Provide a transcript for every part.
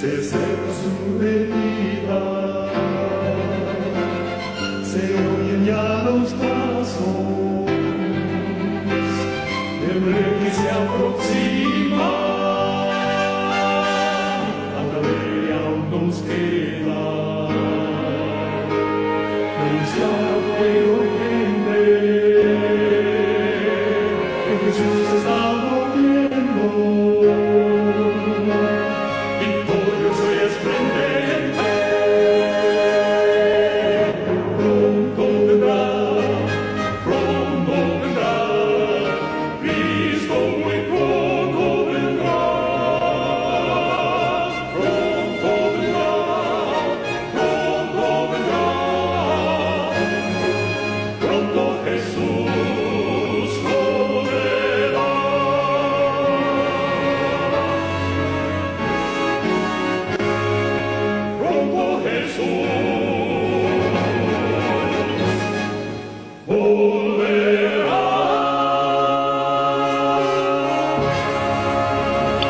se acerca su venida, se oyen ya los pasos del rey que se aproxima, hasta ver aún nos queda anunciar al pueblo gente que Jesús está volviendo.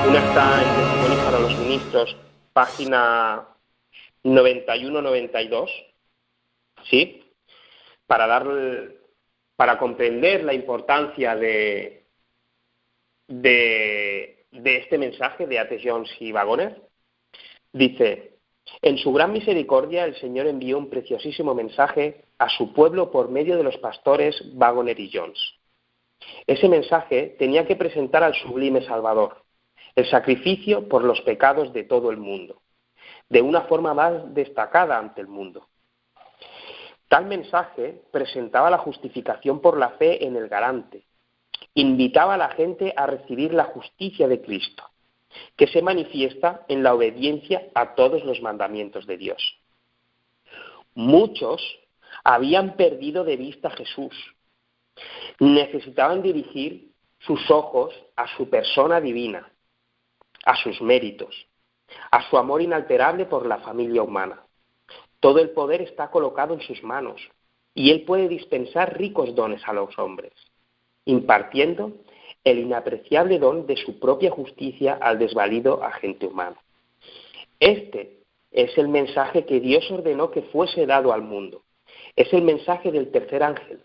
Una está en Testimonios para los Ministros, página 91-92, ¿sí? Para comprender la importancia de este mensaje de A.T. Jones y Waggoner, dice: en su gran misericordia el Señor envió un preciosísimo mensaje a su pueblo por medio de los pastores Waggoner y Jones. Ese mensaje tenía que presentar al sublime Salvador, el sacrificio por los pecados de todo el mundo, de una forma más destacada ante el mundo. Tal mensaje presentaba la justificación por la fe en el garante, invitaba a la gente a recibir la justicia de Cristo, que se manifiesta en la obediencia a todos los mandamientos de Dios. Muchos habían perdido de vista a Jesús, necesitaban dirigir sus ojos a su persona divina, a sus méritos, a su amor inalterable por la familia humana. Todo el poder está colocado en sus manos y Él puede dispensar ricos dones a los hombres, impartiendo el inapreciable don de su propia justicia al desvalido agente humano. Este es el mensaje que Dios ordenó que fuese dado al mundo. Es el mensaje del tercer ángel,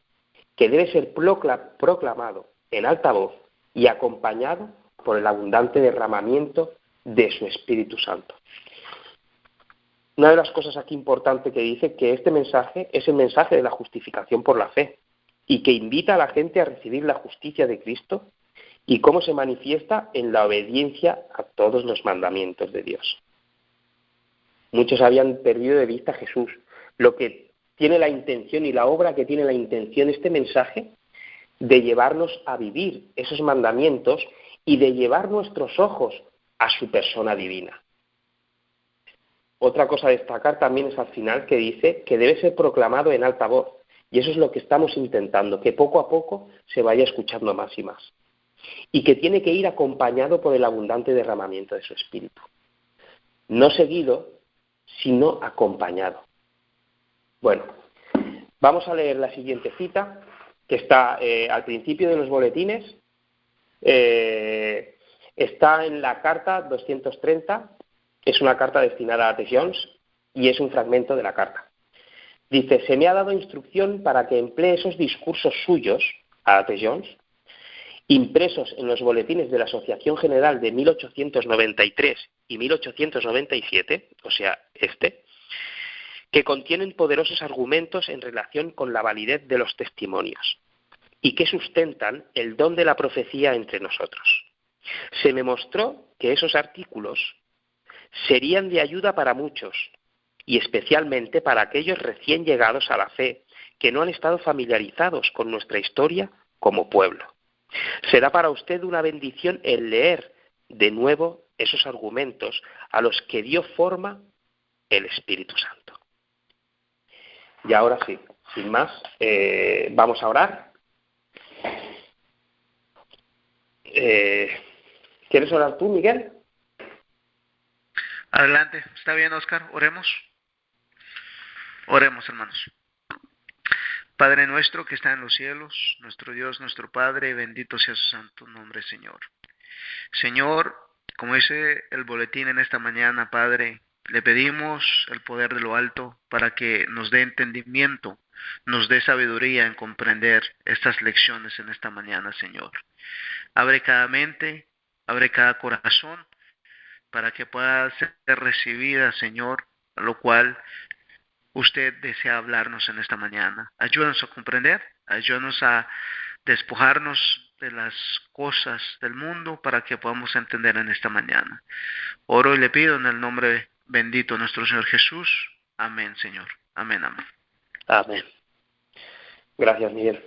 que debe ser proclamado en alta voz y acompañado por el abundante derramamiento de su Espíritu Santo. Una de las cosas aquí importantes que dice que este mensaje es el mensaje de la justificación por la fe y que invita a la gente a recibir la justicia de Cristo y cómo se manifiesta en la obediencia a todos los mandamientos de Dios. Muchos habían perdido de vista a Jesús. Lo que tiene la intención y la obra que tiene la intención este mensaje de llevarnos a vivir esos mandamientos y de llevar nuestros ojos a su persona divina. Otra cosa a destacar también es al final que dice que debe ser proclamado en alta voz. Y eso es lo que estamos intentando, que poco a poco se vaya escuchando más y más. Y que tiene que ir acompañado por el abundante derramamiento de su Espíritu. No seguido, sino acompañado. Bueno, vamos a leer la siguiente cita, que está al principio de los boletines. Está en la carta 230, es una carta destinada a A.T. Jones y es un fragmento de la carta. Dice: se me ha dado instrucción para que emplee esos discursos suyos, a A.T. Jones, impresos en los boletines de la Asociación General de 1893 y 1897, o sea, que contienen poderosos argumentos en relación con la validez de los testimonios y que sustentan el don de la profecía entre nosotros. Se me mostró que esos artículos serían de ayuda para muchos, y especialmente para aquellos recién llegados a la fe, que no han estado familiarizados con nuestra historia como pueblo. Será para usted una bendición el leer de nuevo esos argumentos a los que dio forma el Espíritu Santo. Y ahora sí, sin más, vamos a orar. ¿Quieres orar tú, Miguel? Adelante, está bien, Oscar, oremos. Oremos, hermanos. Padre nuestro que está en los cielos, nuestro Dios, nuestro Padre, bendito sea su santo nombre, Señor. Señor, Como dice el boletín en esta mañana, Padre, le pedimos el poder de lo alto para que nos dé entendimiento, nos dé sabiduría en comprender estas lecciones en esta mañana, Señor. Abre cada mente, abre cada corazón para que pueda ser recibida, Señor, lo cual usted desea hablarnos en esta mañana. Ayúdanos a comprender, ayúdanos a despojarnos de las cosas del mundo para que podamos entender en esta mañana. Oro y le pido en el nombre bendito de nuestro Señor Jesús. Amén, Señor. Amén, amén. Amén. Gracias, Miguel.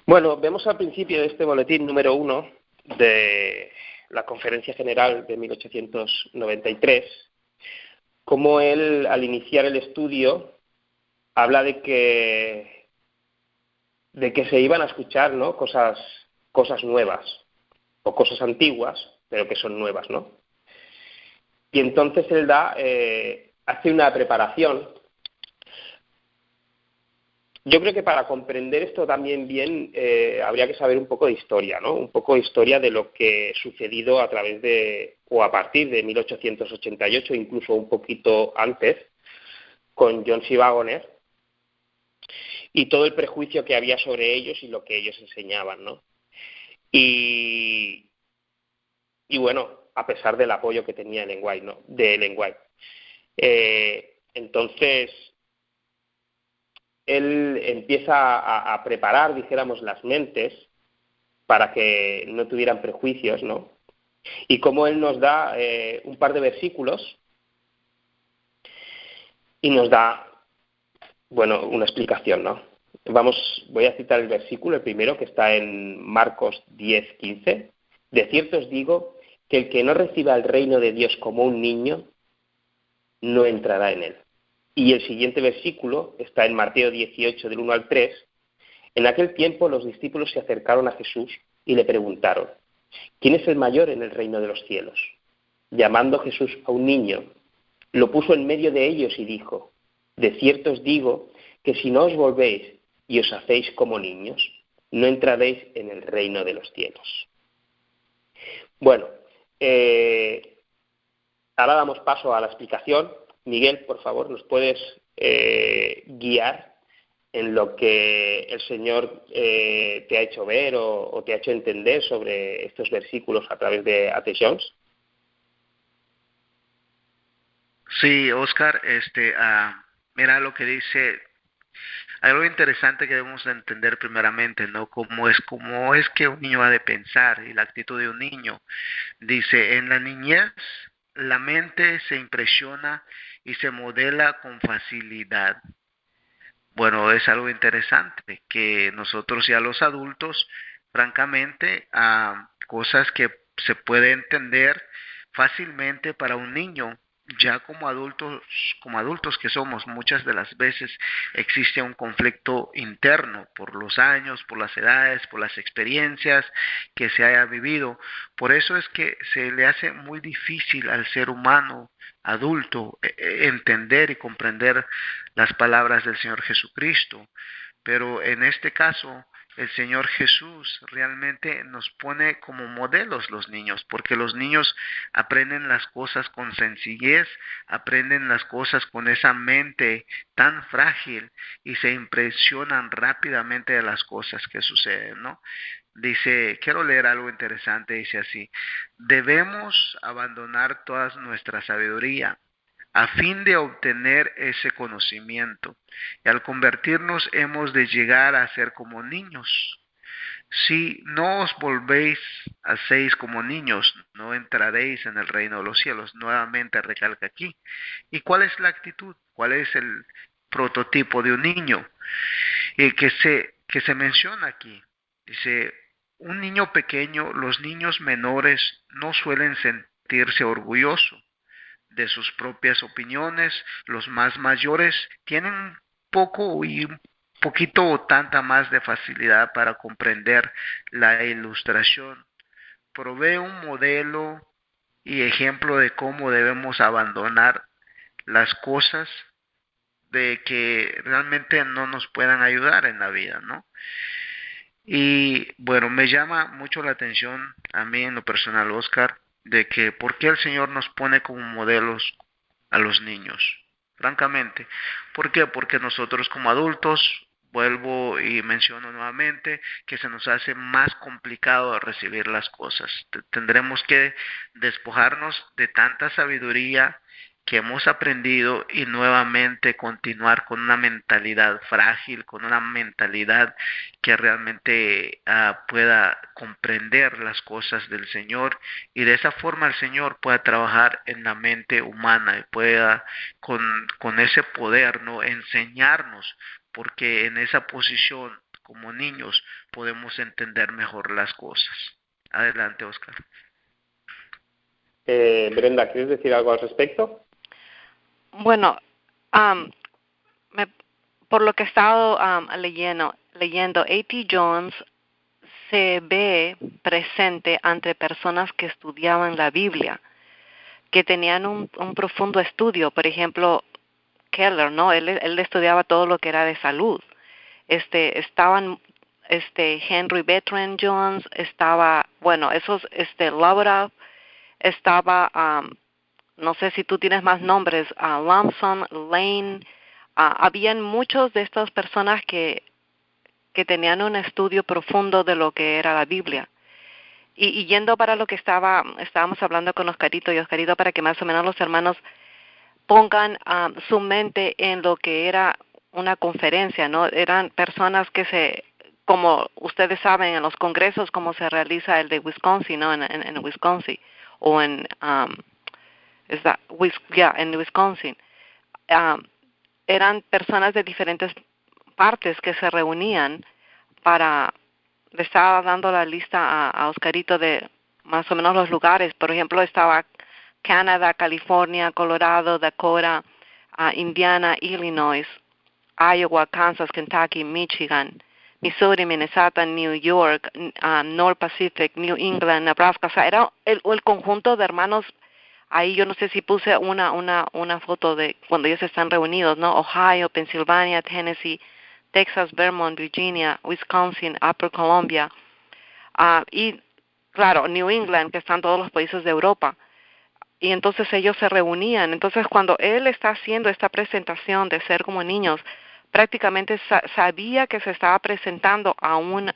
Bueno, vemos al principio de este boletín número 1 de la Conferencia General de 1893, cómo él, al iniciar el estudio, habla de que se iban a escuchar, ¿no?, cosas nuevas, o cosas antiguas, pero que son nuevas, ¿no? Y entonces él hace una preparación. Yo creo que para comprender esto también bien habría que saber un poco de historia, ¿no? Un poco de historia de lo que ha sucedido a través o a partir de 1888, incluso un poquito antes, con John C. Waggoner, y todo el prejuicio que había sobre ellos y lo que ellos enseñaban, ¿no? Y bueno, a pesar del apoyo que tenía Ellen White, ¿no?, de Ellen White. Entonces, él empieza a preparar, dijéramos, las mentes para que no tuvieran prejuicios, ¿no? Y como él nos da un par de versículos y nos da, bueno, una explicación, ¿no? Voy a citar el versículo, el primero, que está en Marcos 10:15. De cierto os digo que el que no reciba el reino de Dios como un niño, no entrará en él. Y el siguiente versículo está en Mateo 18, del 1 al 3. En aquel tiempo los discípulos se acercaron a Jesús y le preguntaron: ¿quién es el mayor en el reino de los cielos? Llamando Jesús a un niño, lo puso en medio de ellos y dijo: de cierto os digo que si no os volvéis y os hacéis como niños, no entraréis en el reino de los cielos. Bueno, ahora damos paso a la explicación. Miguel, por favor, ¿nos puedes guiar en lo que el Señor te ha hecho ver o te ha hecho entender sobre estos versículos a través de A.T. Jones? Sí, Oscar, mira lo que dice. Hay algo interesante que debemos de entender primeramente, ¿no? Cómo es que un niño ha de pensar y la actitud de un niño. Dice, en la niñez la mente se impresiona y se modela con facilidad. Bueno, es algo interesante que nosotros ya los adultos, francamente, cosas que se puede entender fácilmente para un niño, ya como adultos que somos, muchas de las veces existe un conflicto interno por los años, por las edades, por las experiencias que se haya vivido. Por eso es que se le hace muy difícil al ser humano adulto entender y comprender las palabras del Señor Jesucristo. Pero en este caso, el Señor Jesús realmente nos pone como modelos los niños, porque los niños aprenden las cosas con sencillez, aprenden las cosas con esa mente tan frágil y se impresionan rápidamente de las cosas que suceden, ¿no? Dice, quiero leer algo interesante, dice así: debemos abandonar toda nuestra sabiduría a fin de obtener ese conocimiento. Y al convertirnos hemos de llegar a ser como niños. Si no os volvéis, hacéis como niños, no entraréis en el reino de los cielos. Nuevamente recalca aquí. ¿Y cuál es la actitud? ¿Cuál es el prototipo de un niño? Que se menciona aquí. Dice, un niño pequeño, los niños menores no suelen sentirse orgullosos de sus propias opiniones. Los más mayores tienen un poco y un poquito o tanta más de facilidad para comprender la ilustración. Provee un modelo y ejemplo de cómo debemos abandonar las cosas de que realmente no nos puedan ayudar en la vida, ¿no? Y bueno, me llama mucho la atención a mí en lo personal, Oscar, de que por qué el Señor nos pone como modelos a los niños. Francamente, ¿por qué? Porque nosotros como adultos, vuelvo y menciono nuevamente, que se nos hace más complicado recibir las cosas. Tendremos que despojarnos de tanta sabiduría que hemos aprendido y nuevamente continuar con una mentalidad frágil, con una mentalidad que realmente pueda comprender las cosas del Señor, y de esa forma el Señor pueda trabajar en la mente humana y pueda con ese poder, ¿no?, enseñarnos, porque en esa posición como niños podemos entender mejor las cosas. Adelante, Oscar. Brenda, ¿quieres decir algo al respecto? Bueno, um, me, por lo que he estado leyendo, A.T. Jones se ve presente ante personas que estudiaban la Biblia, que tenían un profundo estudio. Por ejemplo, Keller, ¿no? Él estudiaba todo lo que era de salud. Estaban Henry Bertrand Jones, estaba, bueno, Lavrov, estaba, no sé si tú tienes más nombres, Lamson, Lane, habían muchos de estas personas que tenían un estudio profundo de lo que era la Biblia. Y yendo para lo que estábamos hablando con Oscarito para que más o menos los hermanos pongan su mente en lo que era una conferencia, ¿no? Eran personas que como ustedes saben, en los congresos, como se realiza el de Wisconsin, ¿no? En Wisconsin, o en Wisconsin. Eran personas de diferentes partes que se reunían le estaba dando la lista a Oscarito de más o menos los lugares. Por ejemplo, estaba Canadá, California, Colorado, Dakota, Indiana, Illinois, Iowa, Kansas, Kentucky, Michigan, Missouri, Minnesota, New York, North Pacific, New England, Nebraska. O sea, era el conjunto de hermanos. Ahí yo no sé si puse una foto de cuando ellos están reunidos, ¿no? Ohio, Pennsylvania, Tennessee, Texas, Vermont, Virginia, Wisconsin, Upper Columbia, y claro, New England, que están todos los países de Europa. Y entonces ellos se reunían. Entonces cuando él está haciendo esta presentación de ser como niños, prácticamente sabía que se estaba presentando a un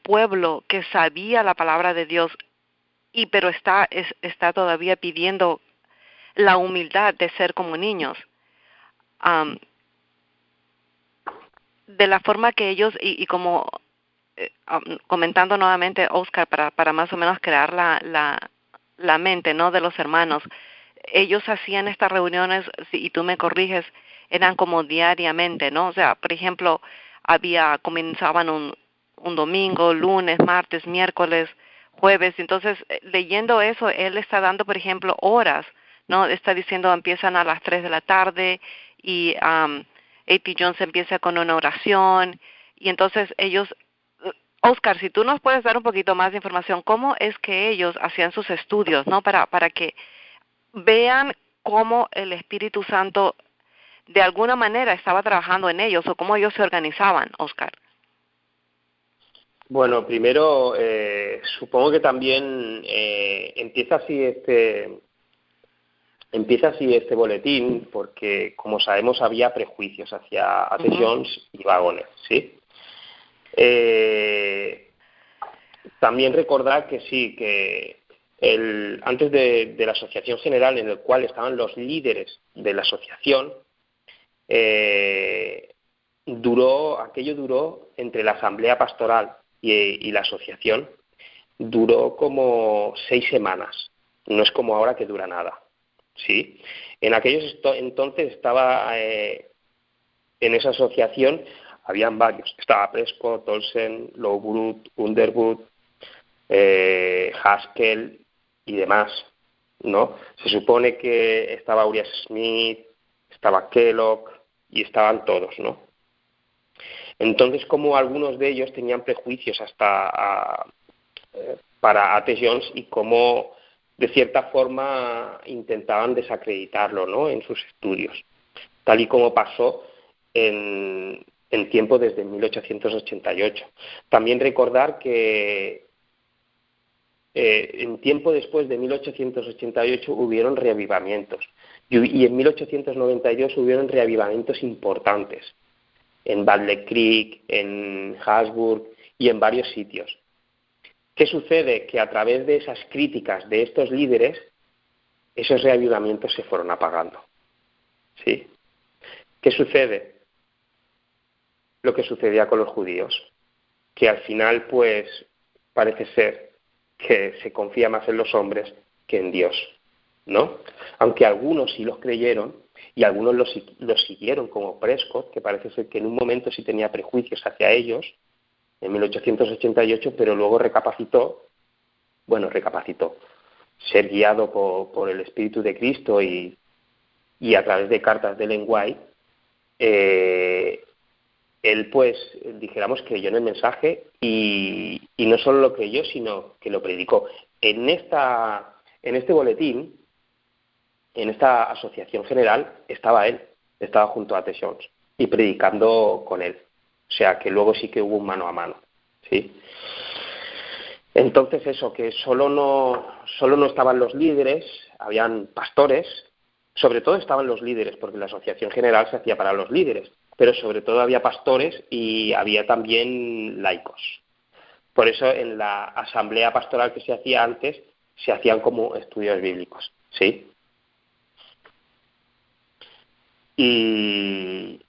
pueblo que sabía la palabra de Dios, pero está todavía pidiendo la humildad de ser como niños. De la forma que ellos, y como comentando nuevamente, Oscar, para más o menos crear la mente, ¿no?, de los hermanos, ellos hacían estas reuniones, y tú me corriges, eran como diariamente, ¿no? O sea, por ejemplo, comenzaban un domingo, lunes, martes, miércoles, jueves. Entonces, leyendo eso, él está dando, por ejemplo, horas, ¿no? Está diciendo, empiezan a las 3 de la tarde, y A.T. Jones empieza con una oración, y entonces ellos, Oscar, si tú nos puedes dar un poquito más de información, ¿cómo es que ellos hacían sus estudios, ¿no? Para que vean cómo el Espíritu Santo de alguna manera estaba trabajando en ellos, o cómo ellos se organizaban, Oscar. Bueno, primero, supongo que también empieza así este boletín porque, como sabemos, había prejuicios hacia A.T. Jones y Waggoner, ¿sí? También recordar que sí, que antes de la Asociación General, en el cual estaban los líderes de la asociación, aquello duró entre la Asamblea Pastoral y la asociación, duró como 6 semanas, no es como ahora que dura nada, ¿sí? En aquellos entonces estaba en esa asociación, habían varios, estaba Prescott, Olsen, Lowbrut, Underwood, Haskell y demás, ¿no? Se supone que estaba Uriah Smith, estaba Kellogg y estaban todos, ¿no? Entonces, como algunos de ellos tenían prejuicios para A.T. Jones, y cómo de cierta forma intentaban desacreditarlo, ¿no?, en sus estudios, tal y como pasó en tiempo desde 1888. También recordar que en tiempo después de 1888 hubieron reavivamientos y en 1892 hubieron reavivamientos importantes en Battle Creek, en Habsburg y en varios sitios. ¿Qué sucede? Que a través de esas críticas de estos líderes, esos reavivamientos se fueron apagando. ¿Sí? ¿Qué sucede? Lo que sucedía con los judíos, que al final, pues, parece ser que se confía más en los hombres que en Dios, ¿no? Aunque algunos sí los creyeron y algunos los siguieron, como Prescott, que parece ser que en un momento sí tenía prejuicios hacia ellos, en 1888, pero luego recapacitó, ser guiado por el Espíritu de Cristo y a través de cartas de Ellen White, él, pues, dijéramos, creyó en el mensaje y no solo lo creyó, sino que lo predicó. En este boletín, en esta asociación general, estaba él, estaba junto a T. Jones y predicando con él. O sea, que luego sí que hubo un mano a mano, ¿sí? Entonces eso, que solo no estaban los líderes, habían pastores, sobre todo estaban los líderes, porque la asociación general se hacía para los líderes, pero sobre todo había pastores y había también laicos. Por eso en la asamblea pastoral que se hacía antes, se hacían como estudios bíblicos, ¿sí? Y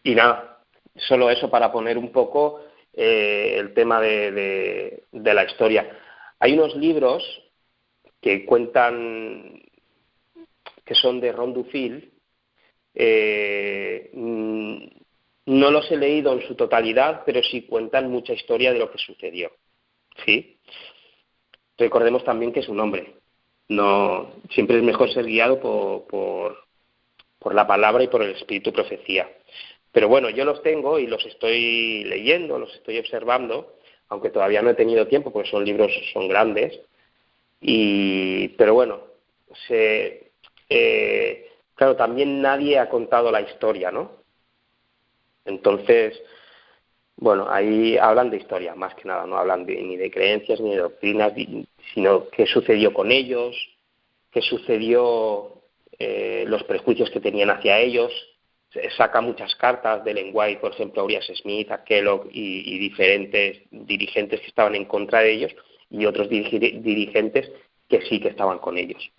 nada, solo eso para poner un poco el tema de la historia. Hay unos libros que cuentan, que son de Ron Dufil, no los he leído en su totalidad, pero sí cuentan mucha historia de lo que sucedió, ¿sí? Recordemos también que es un hombre. No, siempre es mejor ser guiado por la palabra y por el espíritu profecía. Pero bueno, yo los tengo y los estoy leyendo, los estoy observando, aunque todavía no he tenido tiempo, porque son grandes. Pero bueno, claro, también nadie ha contado la historia, ¿no? Entonces, bueno, ahí hablan de historia, más que nada, no hablan ni de creencias ni de doctrinas, sino qué sucedió con ellos, qué sucedió, los prejuicios que tenían hacia ellos. Saca muchas cartas de Ellen White, por ejemplo, a Urias Smith, a Kellogg y diferentes dirigentes que estaban en contra de ellos y otros dirigentes que sí que estaban con ellos.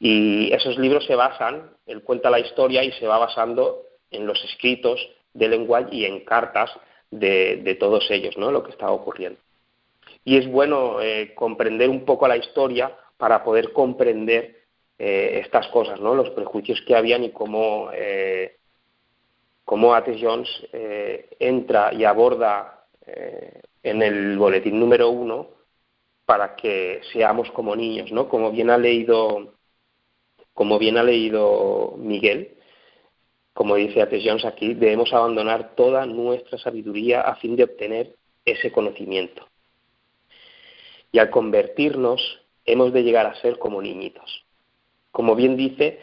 Y esos libros se basan, él cuenta la historia y se va basando en los escritos de Ellen White y en cartas de todos ellos, ¿no? Lo que estaba ocurriendo. Y es bueno comprender un poco la historia para poder comprender estas cosas, ¿no? Los prejuicios que habían y cómo A.T. Jones entra y aborda en el boletín número 1 para que seamos como niños, ¿no? Como bien ha leído Miguel, como dice A.T. Jones aquí, debemos abandonar toda nuestra sabiduría a fin de obtener ese conocimiento. Y al convertirnos, hemos de llegar a ser como niñitos. Como bien dice,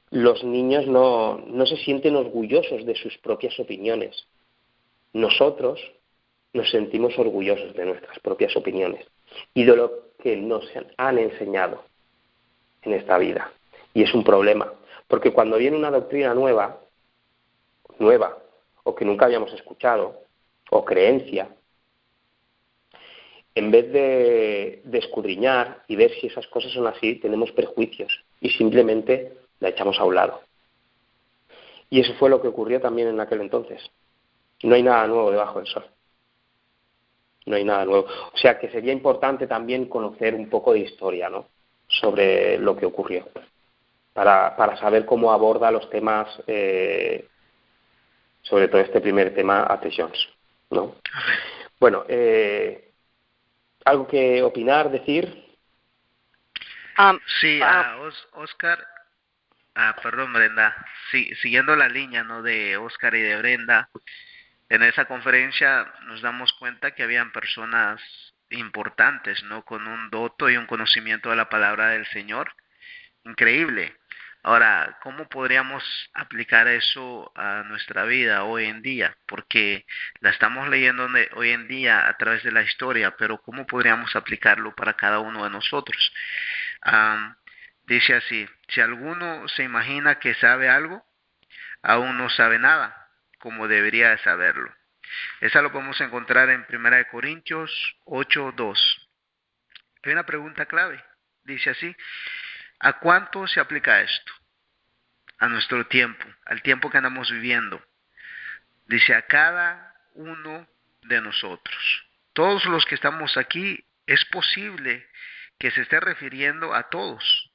los niños no se sienten orgullosos de sus propias opiniones. Nosotros nos sentimos orgullosos de nuestras propias opiniones y de lo que nos han enseñado en esta vida. Y es un problema, porque cuando viene una doctrina nueva, o que nunca habíamos escuchado, o creencia, en vez de escudriñar y ver si esas cosas son así, tenemos prejuicios y simplemente la echamos a un lado. Y eso fue lo que ocurrió también en aquel entonces. No hay nada nuevo debajo del sol. No hay nada nuevo. O sea que sería importante también conocer un poco de historia, ¿no? Sobre lo que ocurrió, para saber cómo aborda los temas, sobre todo este primer tema, A.T. Jones, ¿no? Bueno, ¿algo que opinar, decir? Sí, Oscar, perdón, Brenda, sí, siguiendo la línea, ¿no?, de Oscar y de Brenda, en esa conferencia nos damos cuenta que habían personas importantes, ¿no?, con un doto y un conocimiento de la palabra del Señor increíble. Ahora, ¿cómo podríamos aplicar eso a nuestra vida hoy en día? Porque la estamos leyendo hoy en día a través de la historia, pero ¿cómo podríamos aplicarlo para cada uno de nosotros? Am, Dice así, si alguno se imagina que sabe algo, aún no sabe nada, como debería de saberlo. Esa lo podemos encontrar en 1 Corintios 8:2. Hay una pregunta clave. Dice así, ¿a cuánto se aplica esto? A nuestro tiempo, al tiempo que andamos viviendo. Dice a cada uno de nosotros. Todos los que estamos aquí, es posible que se esté refiriendo a todos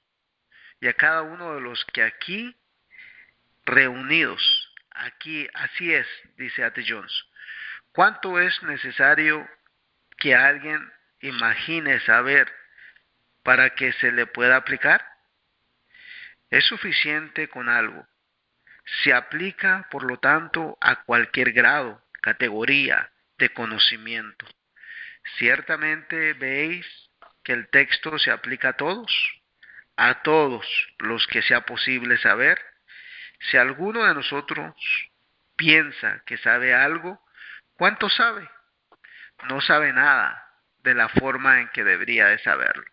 y a cada uno de los que aquí reunidos. Aquí, así es, dice A.T. Jones. ¿Cuánto es necesario que alguien imagine saber para que se le pueda aplicar? Es suficiente con algo. Se aplica, por lo tanto, a cualquier grado, categoría de conocimiento. Ciertamente veis que el texto se aplica a todos los que sea posible saber. Si alguno de nosotros piensa que sabe algo, ¿cuánto sabe? No sabe nada de la forma en que debería de saberlo.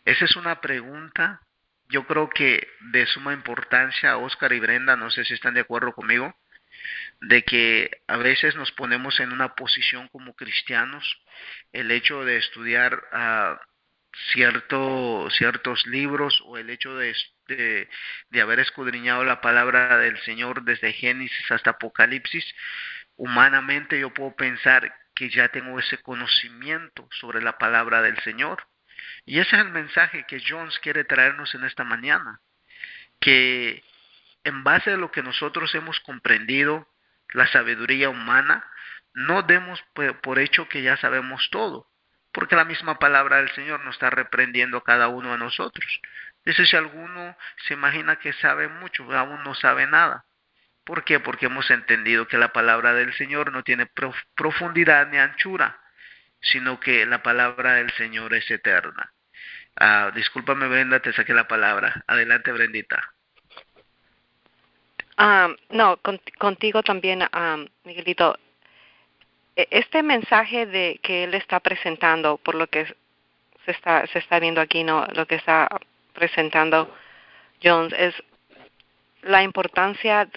Esa es una pregunta, yo creo que de suma importancia, Oscar y Brenda, no sé si están de acuerdo conmigo, de que a veces nos ponemos en una posición como cristianos, el hecho de estudiar ciertos libros o el hecho de haber escudriñado la palabra del Señor desde Génesis hasta Apocalipsis, humanamente yo puedo pensar que ya tengo ese conocimiento sobre la palabra del Señor. Y ese es el mensaje que Jones quiere traernos en esta mañana, que en base a lo que nosotros hemos comprendido, la sabiduría humana, no demos por hecho que ya sabemos todo, porque la misma palabra del Señor nos está reprendiendo a cada uno de nosotros. Dice, si alguno se imagina que sabe mucho, aún no sabe nada. ¿Por qué? Porque hemos entendido que la palabra del Señor no tiene profundidad ni anchura, sino que la palabra del Señor es eterna. Discúlpame, Brenda, te saqué la palabra. Adelante, Brendita. No, contigo también, Miguelito. Este mensaje de que él está presentando, por lo que se está viendo aquí, no, lo que está presentando Jones, es la importancia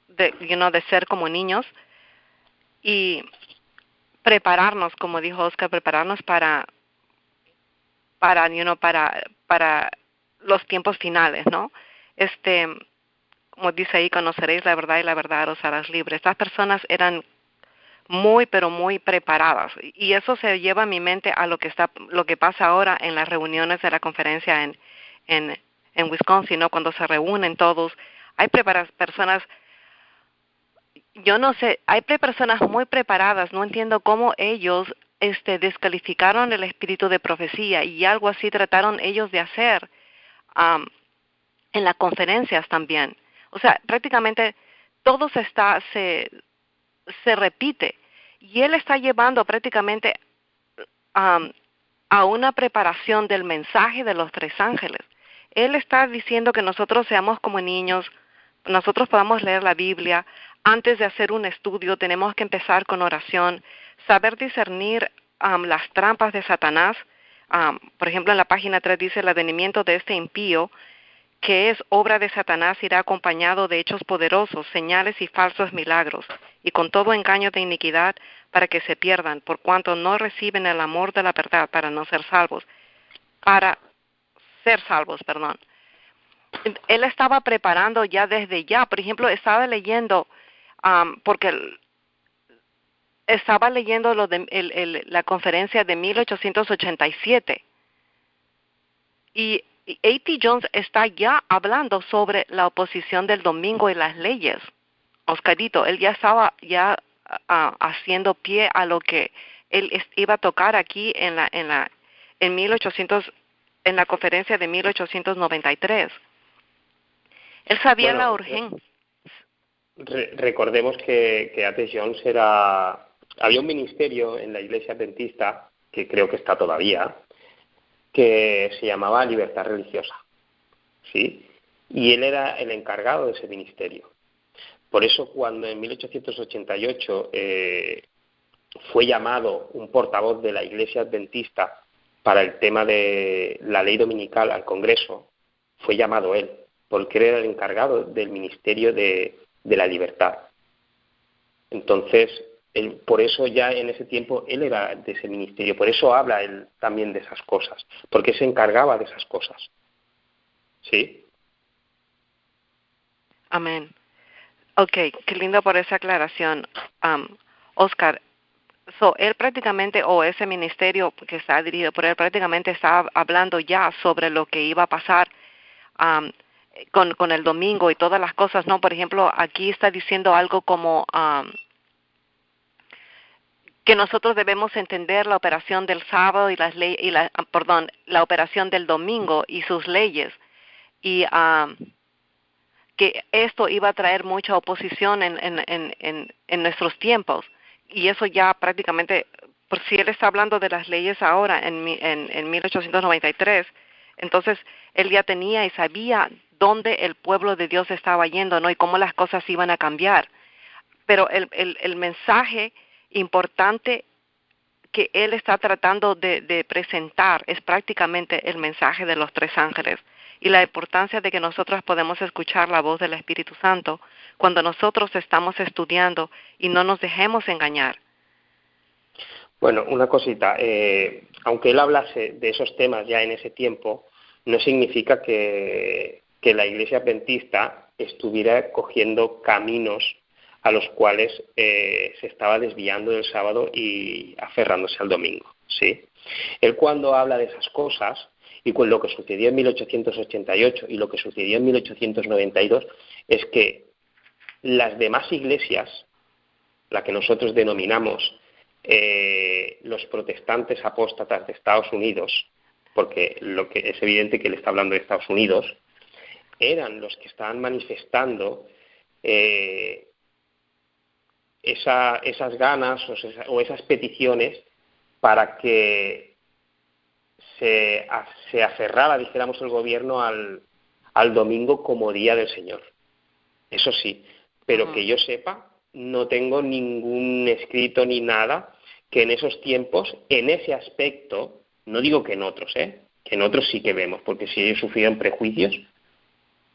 de ser como niños y prepararnos, como dijo Oscar, prepararnos para los tiempos finales, ¿no? Como dice ahí, conoceréis la verdad y la verdad os harás libre. Estas personas eran muy, pero muy preparadas. Y eso se lleva a mi mente a lo que pasa ahora en las reuniones de la conferencia en Wisconsin, ¿no? Cuando se reúnen todos, hay personas, yo no sé, hay personas muy preparadas, no entiendo cómo ellos descalificaron el espíritu de profecía y algo así trataron ellos de hacer en las conferencias también. O sea, prácticamente todo se repite y él está llevando prácticamente a una preparación del mensaje de los 3 ángeles. Él está diciendo que nosotros seamos como niños, nosotros podamos leer la Biblia. Antes de hacer un estudio tenemos que empezar con oración, saber discernir las trampas de Satanás. Por ejemplo, en la página 3 dice el advenimiento de este impío, que es obra de Satanás, irá acompañado de hechos poderosos, señales y falsos milagros, y con todo engaño de iniquidad para que se pierdan, por cuanto no reciben el amor de la verdad para ser salvos. Él estaba preparando ya desde ya. Por ejemplo, estaba leyendo, porque estaba leyendo la conferencia de 1887, y A.T. Jones está ya hablando sobre la oposición del domingo y las leyes. Oscarito, él ya estaba haciendo pie a lo que él iba a tocar aquí en la conferencia de 1893. Él sabía la urgencia. Recordemos que A.T. Jones había un ministerio en la Iglesia Adventista, que creo que está todavía, que se llamaba Libertad Religiosa, ¿sí? y él era el encargado de ese ministerio. Por eso cuando en 1888 fue llamado un portavoz de la Iglesia Adventista para el tema de la ley dominical al Congreso, fue llamado él, porque él era el encargado del ministerio de la libertad. Entonces, por eso ya en ese tiempo él era de ese ministerio, por eso habla él también de esas cosas, porque se encargaba de esas cosas. ¿Sí? Amén. Ok, qué lindo por esa aclaración. Oscar, él prácticamente, o ese ministerio que está dirigido por él, prácticamente está hablando ya sobre lo que iba a pasar con el domingo y todas las cosas, ¿no? Por ejemplo, aquí está diciendo algo como que nosotros debemos entender la operación del sábado y las leyes, y la operación del domingo y sus leyes, y que esto iba a traer mucha oposición en nuestros tiempos, y eso ya prácticamente, por si él está hablando de las leyes ahora en 1893, entonces él ya tenía y sabía dónde el pueblo de Dios estaba yendo, ¿no? Y cómo las cosas iban a cambiar. Pero el mensaje importante que él está tratando de presentar es prácticamente el mensaje de los tres ángeles y la importancia de que nosotros podemos escuchar la voz del Espíritu Santo cuando nosotros estamos estudiando y no nos dejemos engañar. Bueno, una cosita, aunque él hablase de esos temas ya en ese tiempo, no significa que la Iglesia Adventista estuviera cogiendo caminos a los cuales se estaba desviando del sábado y aferrándose al domingo, ¿sí? Él cuando habla de esas cosas, y con lo que sucedió en 1888 y lo que sucedió en 1892, es que las demás iglesias, la que nosotros denominamos los protestantes apóstatas de Estados Unidos, porque lo que es evidente que él está hablando de Estados Unidos, eran los que estaban manifestando esas ganas o esas peticiones para que se aferrara, dijéramos, el gobierno al domingo como día del Señor. Eso sí, pero que yo sepa, no tengo ningún escrito ni nada que en esos tiempos, en ese aspecto, no digo que en otros, que en otros sí que vemos, porque si ellos sufrieron prejuicios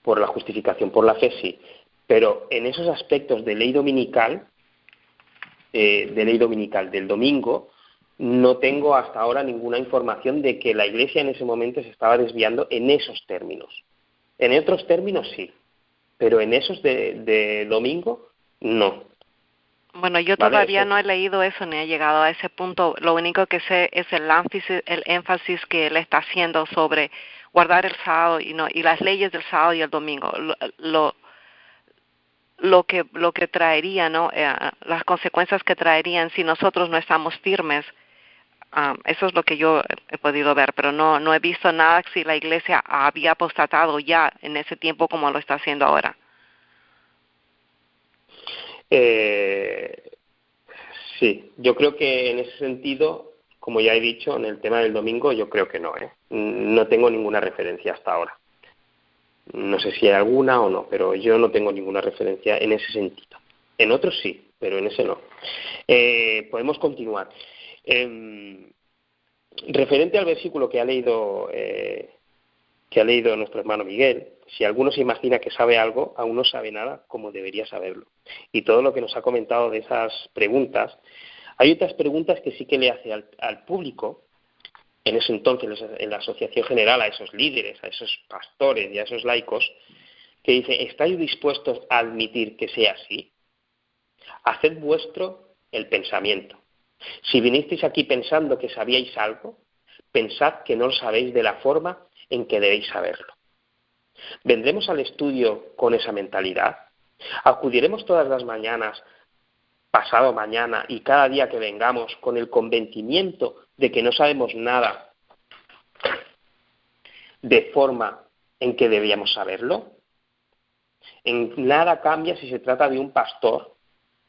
por la justificación por la fe, sí, pero en esos aspectos de ley dominical del domingo, no tengo hasta ahora ninguna información de que la Iglesia en ese momento se estaba desviando en esos términos. En otros términos sí, pero en esos de domingo no. Bueno, yo todavía no he leído eso ni he llegado a ese punto. Lo único que sé es el énfasis que él está haciendo sobre guardar el sábado y las leyes del sábado y el domingo. Lo que traería, ¿no? Las consecuencias que traerían si nosotros no estamos firmes. Eso es lo que yo he podido ver, pero no he visto nada si la Iglesia había apostatado ya en ese tiempo como lo está haciendo ahora. Sí, yo creo que en ese sentido, como ya he dicho, en el tema del domingo, yo creo que no, no tengo ninguna referencia hasta ahora. No sé si hay alguna o no, pero yo no tengo ninguna referencia en ese sentido. En otros sí, pero en ese no. Podemos continuar. Referente al versículo que ha leído nuestro hermano Miguel, si alguno se imagina que sabe algo, aún no sabe nada como debería saberlo. Y todo lo que nos ha comentado de esas preguntas, hay otras preguntas que sí que le hace al público, en ese entonces, en la asociación general, a esos líderes, a esos pastores y a esos laicos, que dice: ¿estáis dispuestos a admitir que sea así? Haced vuestro el pensamiento. Si vinisteis aquí pensando que sabíais algo, pensad que no lo sabéis de la forma en que debéis saberlo. ¿Vendremos al estudio con esa mentalidad? ¿Acudiremos todas las mañanas, pasado mañana y cada día que vengamos con el convencimiento de que no sabemos nada de forma en que debíamos saberlo? En nada cambia si se trata de un pastor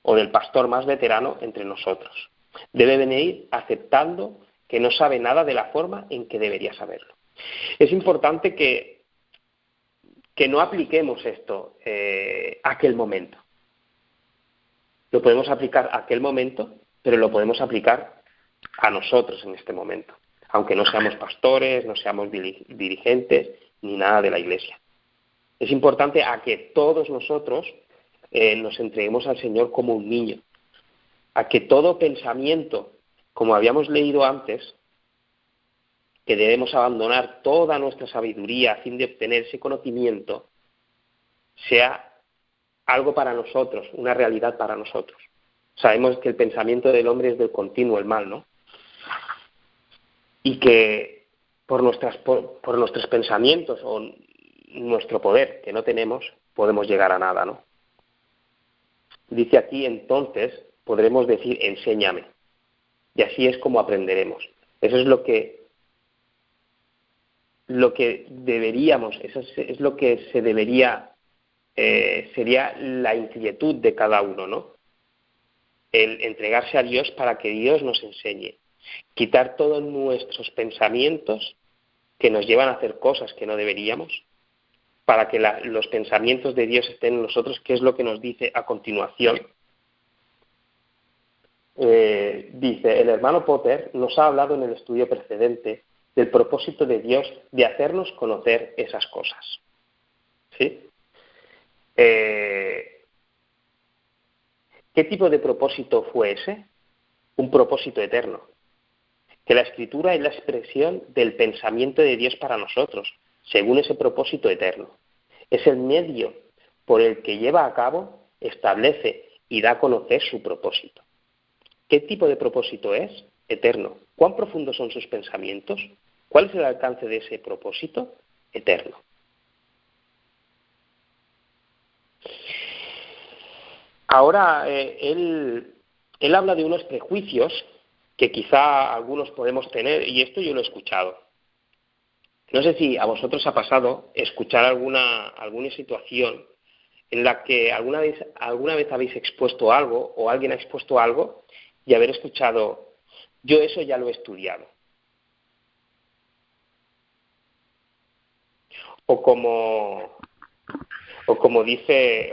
o del pastor más veterano entre nosotros. Debe venir aceptando que no sabe nada de la forma en que debería saberlo. Es importante que que no apliquemos esto a aquel momento. Lo podemos aplicar a aquel momento, pero lo podemos aplicar a nosotros en este momento, aunque no seamos pastores, no seamos dirigentes, ni nada de la Iglesia. Es importante a que todos nosotros nos entreguemos al Señor como un niño, a que todo pensamiento, como habíamos leído antes, que debemos abandonar toda nuestra sabiduría a fin de obtener ese conocimiento, sea algo para nosotros, una realidad para nosotros. Sabemos que el pensamiento del hombre es del continuo el mal, ¿no? Y que por nuestros pensamientos o nuestro poder que no tenemos, podemos llegar a nada, ¿no? Dice aquí, entonces, podremos decir, enséñame. Y así es como aprenderemos. Eso es lo que deberíamos, eso es lo que se debería, sería la inquietud de cada uno, ¿no? El entregarse a Dios para que Dios nos enseñe. Quitar todos nuestros pensamientos que nos llevan a hacer cosas que no deberíamos, para que los pensamientos de Dios estén en nosotros, que es lo que nos dice a continuación. Dice, el hermano Potter nos ha hablado en el estudio precedente del propósito de Dios de hacernos conocer esas cosas. ¿Sí? ¿Qué tipo de propósito fue ese? Un propósito eterno. Que la Escritura es la expresión del pensamiento de Dios para nosotros, según ese propósito eterno. Es el medio por el que lleva a cabo, establece y da a conocer su propósito. ¿Qué tipo de propósito es? Eterno. ¿Cuán profundos son sus pensamientos? ¿Cuál es el alcance de ese propósito? Eterno. Ahora, él habla de unos prejuicios que quizá algunos podemos tener, y esto yo lo he escuchado. No sé si a vosotros ha pasado escuchar alguna situación en la que alguna vez habéis expuesto algo o alguien ha expuesto algo y haber escuchado, yo eso ya lo he estudiado. O como dice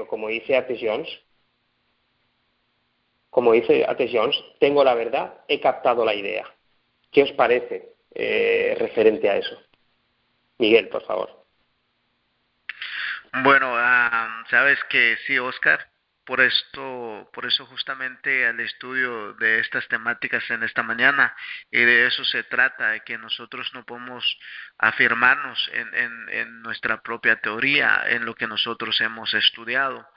A.T. Jones, tengo la verdad, he captado la idea. ¿Qué os parece referente a eso? Miguel, por favor. Bueno, sabes que sí, Oscar, por eso justamente al estudio de estas temáticas en esta mañana, y de eso se trata, de que nosotros no podemos afirmarnos en nuestra propia teoría, en lo que nosotros hemos estudiado,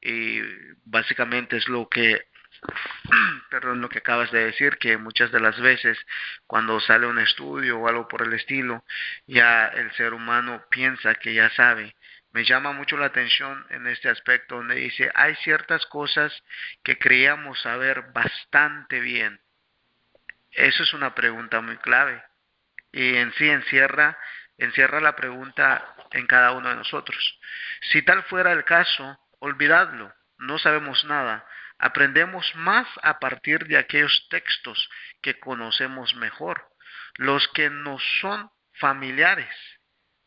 y básicamente es lo que perdón, lo que acabas de decir, que muchas de las veces cuando sale un estudio o algo por el estilo, ya el ser humano piensa que ya sabe. Me llama mucho la atención en este aspecto donde dice, hay ciertas cosas que creíamos saber bastante bien. Eso es una pregunta muy clave y en sí encierra la pregunta en cada uno de nosotros. Si tal fuera el caso, olvidadlo, no sabemos nada. Aprendemos más a partir de aquellos textos que conocemos mejor, los que nos son familiares.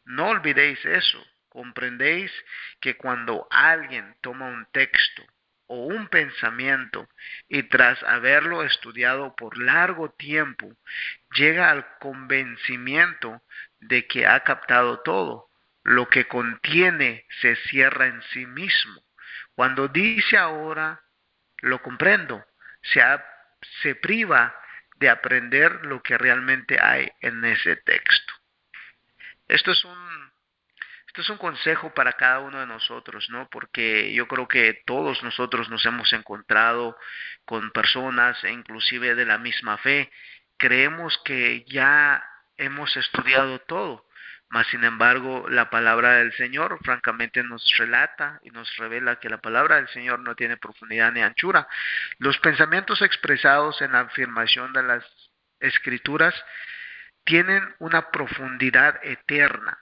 No olvidéis eso. Comprendéis que cuando alguien toma un texto o un pensamiento y tras haberlo estudiado por largo tiempo, llega al convencimiento de que ha captado todo, lo que contiene se cierra en sí mismo. Cuando dice ahora, lo comprendo, se priva de aprender lo que realmente hay en ese texto. Esto es un consejo para cada uno de nosotros, ¿no? Porque yo creo que todos nosotros nos hemos encontrado con personas, inclusive de la misma fe. Creemos que ya hemos estudiado todo, mas sin embargo la palabra del Señor francamente nos relata y nos revela que la palabra del Señor no tiene profundidad ni anchura. Los pensamientos expresados en la afirmación de las Escrituras tienen una profundidad eterna.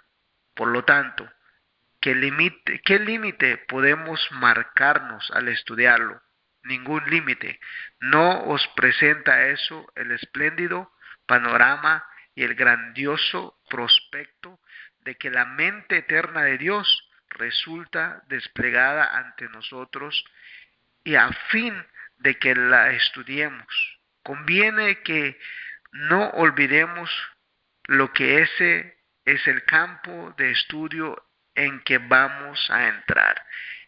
Por lo tanto, ¿qué límite podemos marcarnos al estudiarlo? Ningún límite. ¿No os presenta eso el espléndido panorama y el grandioso prospecto de que la mente eterna de Dios resulta desplegada ante nosotros y a fin de que la estudiemos. Conviene que no olvidemos lo que ese es el campo de estudio en que vamos a entrar.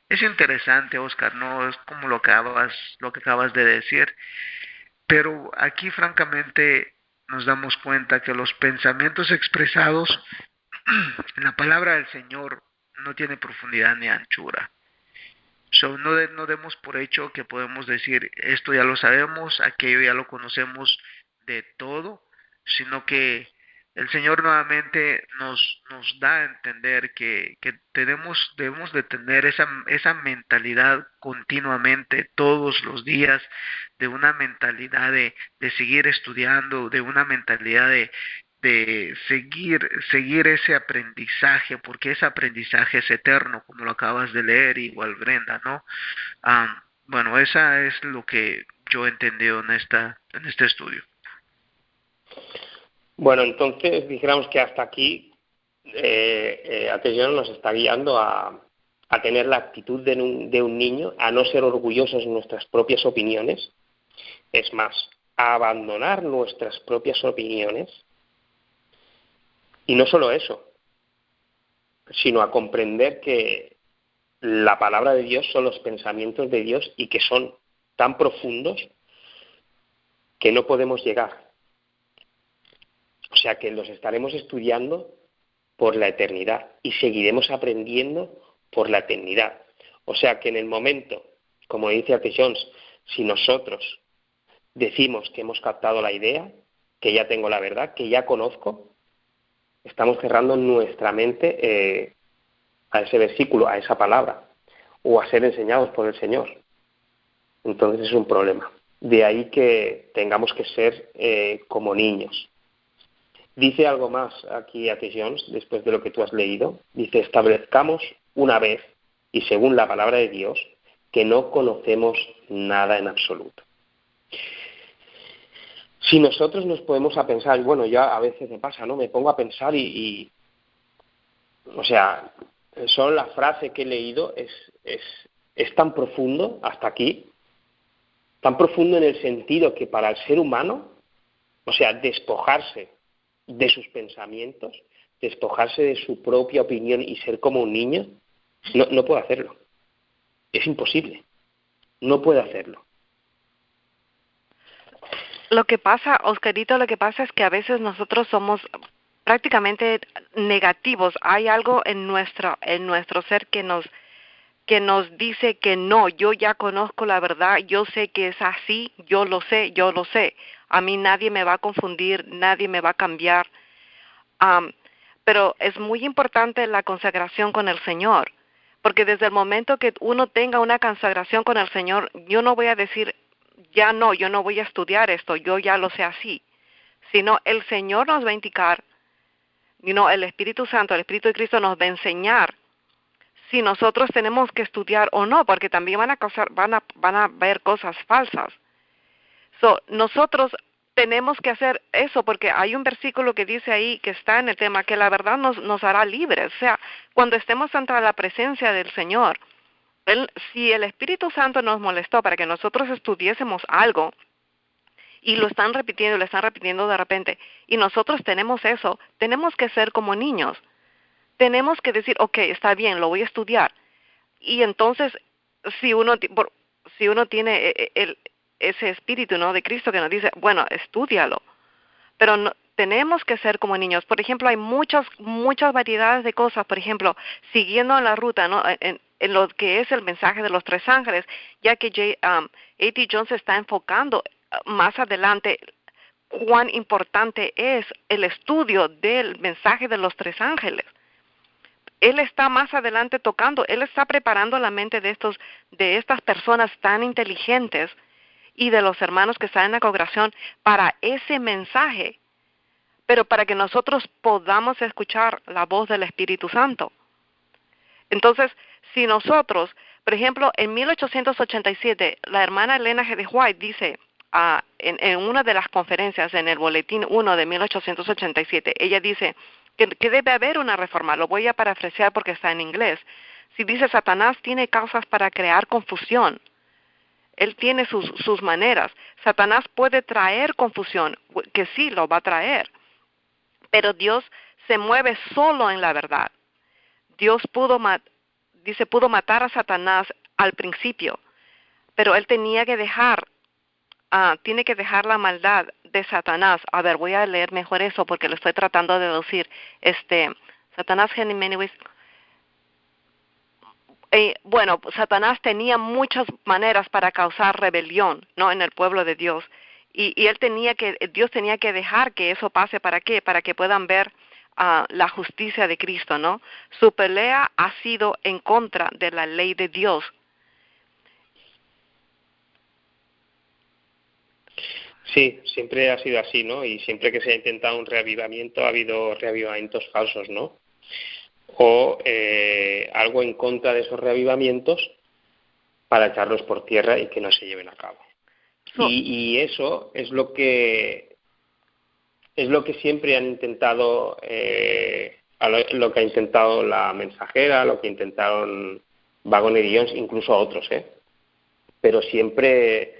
Es interesante, Oscar, no es como lo que acabas de decir, pero aquí francamente nos damos cuenta que los pensamientos expresados en la palabra del Señor no tiene profundidad ni anchura. No demos por hecho que podemos decir esto ya lo sabemos, aquello ya lo conocemos de todo, sino que el Señor nuevamente nos da a entender que debemos de tener esa mentalidad continuamente, todos los días, de una mentalidad de seguir estudiando, de una mentalidad de seguir ese aprendizaje, porque ese aprendizaje es eterno, como lo acabas de leer, igual Brenda, ¿no? Bueno, esa es lo que yo he entendido en este estudio. Bueno, entonces dijéramos que hasta aquí Atesiano nos está guiando a tener la actitud de un niño, a no ser orgullosos de nuestras propias opiniones, es más, a abandonar nuestras propias opiniones, y no solo eso, sino a comprender que la palabra de Dios son los pensamientos de Dios y que son tan profundos que no podemos llegar. O sea que los estaremos estudiando por la eternidad y seguiremos aprendiendo por la eternidad. O sea que en el momento, como dice A.T. Jones, si nosotros decimos que hemos captado la idea, que ya tengo la verdad, que ya conozco, estamos cerrando nuestra mente a ese versículo, a esa palabra, o a ser enseñados por el Señor. Entonces es un problema. De ahí que tengamos que ser como niños. Dice algo más aquí A.T. Jones, después de lo que tú has leído. Dice, establezcamos una vez, y según la palabra de Dios, que no conocemos nada en absoluto. Si nosotros nos podemos a pensar, bueno, ya a veces me pasa, ¿no? Me pongo a pensar o sea, solo la frase que he leído es tan profundo hasta aquí, tan profundo en el sentido que para el ser humano, o sea, despojarse de sus pensamientos, despojarse de su propia opinión y ser como un niño, no puede hacerlo. Es imposible. No puede hacerlo. Lo que pasa, Oscarito, lo que pasa es que a veces nosotros somos prácticamente negativos. Hay algo en nuestro ser que nos dice que no, yo ya conozco la verdad, yo sé que es así, yo lo sé. A mí nadie me va a confundir, nadie me va a cambiar. Pero es muy importante la consagración con el Señor, porque desde el momento que uno tenga una consagración con el Señor, yo no voy a decir, yo no voy a estudiar esto, yo ya lo sé así, sino el Señor nos va a indicar, el Espíritu Santo, el Espíritu de Cristo nos va a enseñar si nosotros tenemos que estudiar o no, porque también van a ver cosas falsas. Nosotros tenemos que hacer eso, porque hay un versículo que dice ahí, que está en el tema, que la verdad nos hará libres. O sea, cuando estemos ante la presencia del Señor, si el Espíritu Santo nos molestó para que nosotros estudiésemos algo, y lo están repitiendo de repente, y nosotros tenemos eso, tenemos que ser como niños. Tenemos que decir, okay, está bien, lo voy a estudiar. Y entonces, si uno tiene ese espíritu, ¿no?, de Cristo que nos dice, bueno, estúdialo. Pero tenemos que ser como niños. Por ejemplo, hay muchas variedades de cosas. Por ejemplo, siguiendo en la ruta, ¿no?, en lo que es el mensaje de los tres ángeles, ya que A.T. Jones está enfocando más adelante cuán importante es el estudio del mensaje de los tres ángeles. Él está más adelante tocando, él está preparando la mente de estas personas tan inteligentes y de los hermanos que están en la congregación para ese mensaje, pero para que nosotros podamos escuchar la voz del Espíritu Santo. Entonces, si nosotros, por ejemplo, en 1887, la hermana Elena G. de White dice, en una de las conferencias en el Boletín 1 de 1887, ella dice que debe haber una reforma. Lo voy a parafrasear porque está en inglés. Si dice Satanás tiene causas para crear confusión, él tiene sus maneras. Satanás puede traer confusión, que sí lo va a traer, pero Dios se mueve solo en la verdad. Dios pudo matar a Satanás al principio, pero él tenía que tiene que dejar la maldad de Satanás. A ver, voy a leer mejor eso porque lo estoy tratando de decir. Satanás in many ways. Bueno, Satanás tenía muchas maneras para causar rebelión, ¿no?, en el pueblo de Dios. Y Dios tenía que dejar que eso pase. ¿Para qué? Para que puedan ver la justicia de Cristo, ¿no? Su pelea ha sido en contra de la ley de Dios. Sí, siempre ha sido así, ¿no? Y siempre que se ha intentado un reavivamiento, ha habido reavivamientos falsos, ¿no? O algo en contra de esos reavivamientos para echarlos por tierra y que no se lleven a cabo. Y eso es lo que siempre han intentado, lo que ha intentado la Mensajera, lo que intentaron Waggoner y Jones, incluso otros, pero siempre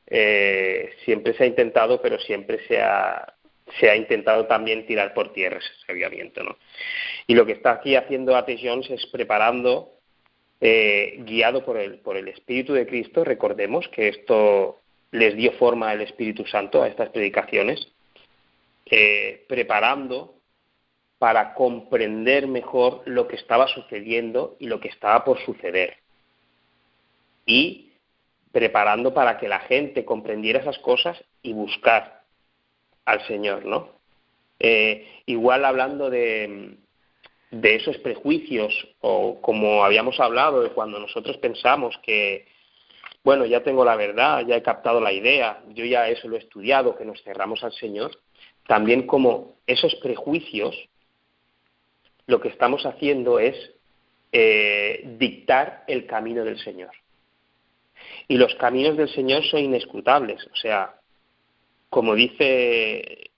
se ha intentado, pero siempre se ha intentado también tirar por tierra ese reavivamiento, ¿no? Y lo que está aquí haciendo A.T. Jones es preparando, guiado por el Espíritu de Cristo. Recordemos que esto les dio forma el Espíritu Santo a estas predicaciones, preparando para comprender mejor lo que estaba sucediendo y lo que estaba por suceder, y preparando para que la gente comprendiera esas cosas y buscar al Señor, ¿no? Igual hablando de esos prejuicios, o como habíamos hablado de cuando nosotros pensamos que, bueno, ya tengo la verdad, ya he captado la idea, yo ya eso lo he estudiado, que nos cerramos al Señor, también como esos prejuicios, lo que estamos haciendo es dictar el camino del Señor. Y los caminos del Señor son inescrutables, o sea, como dice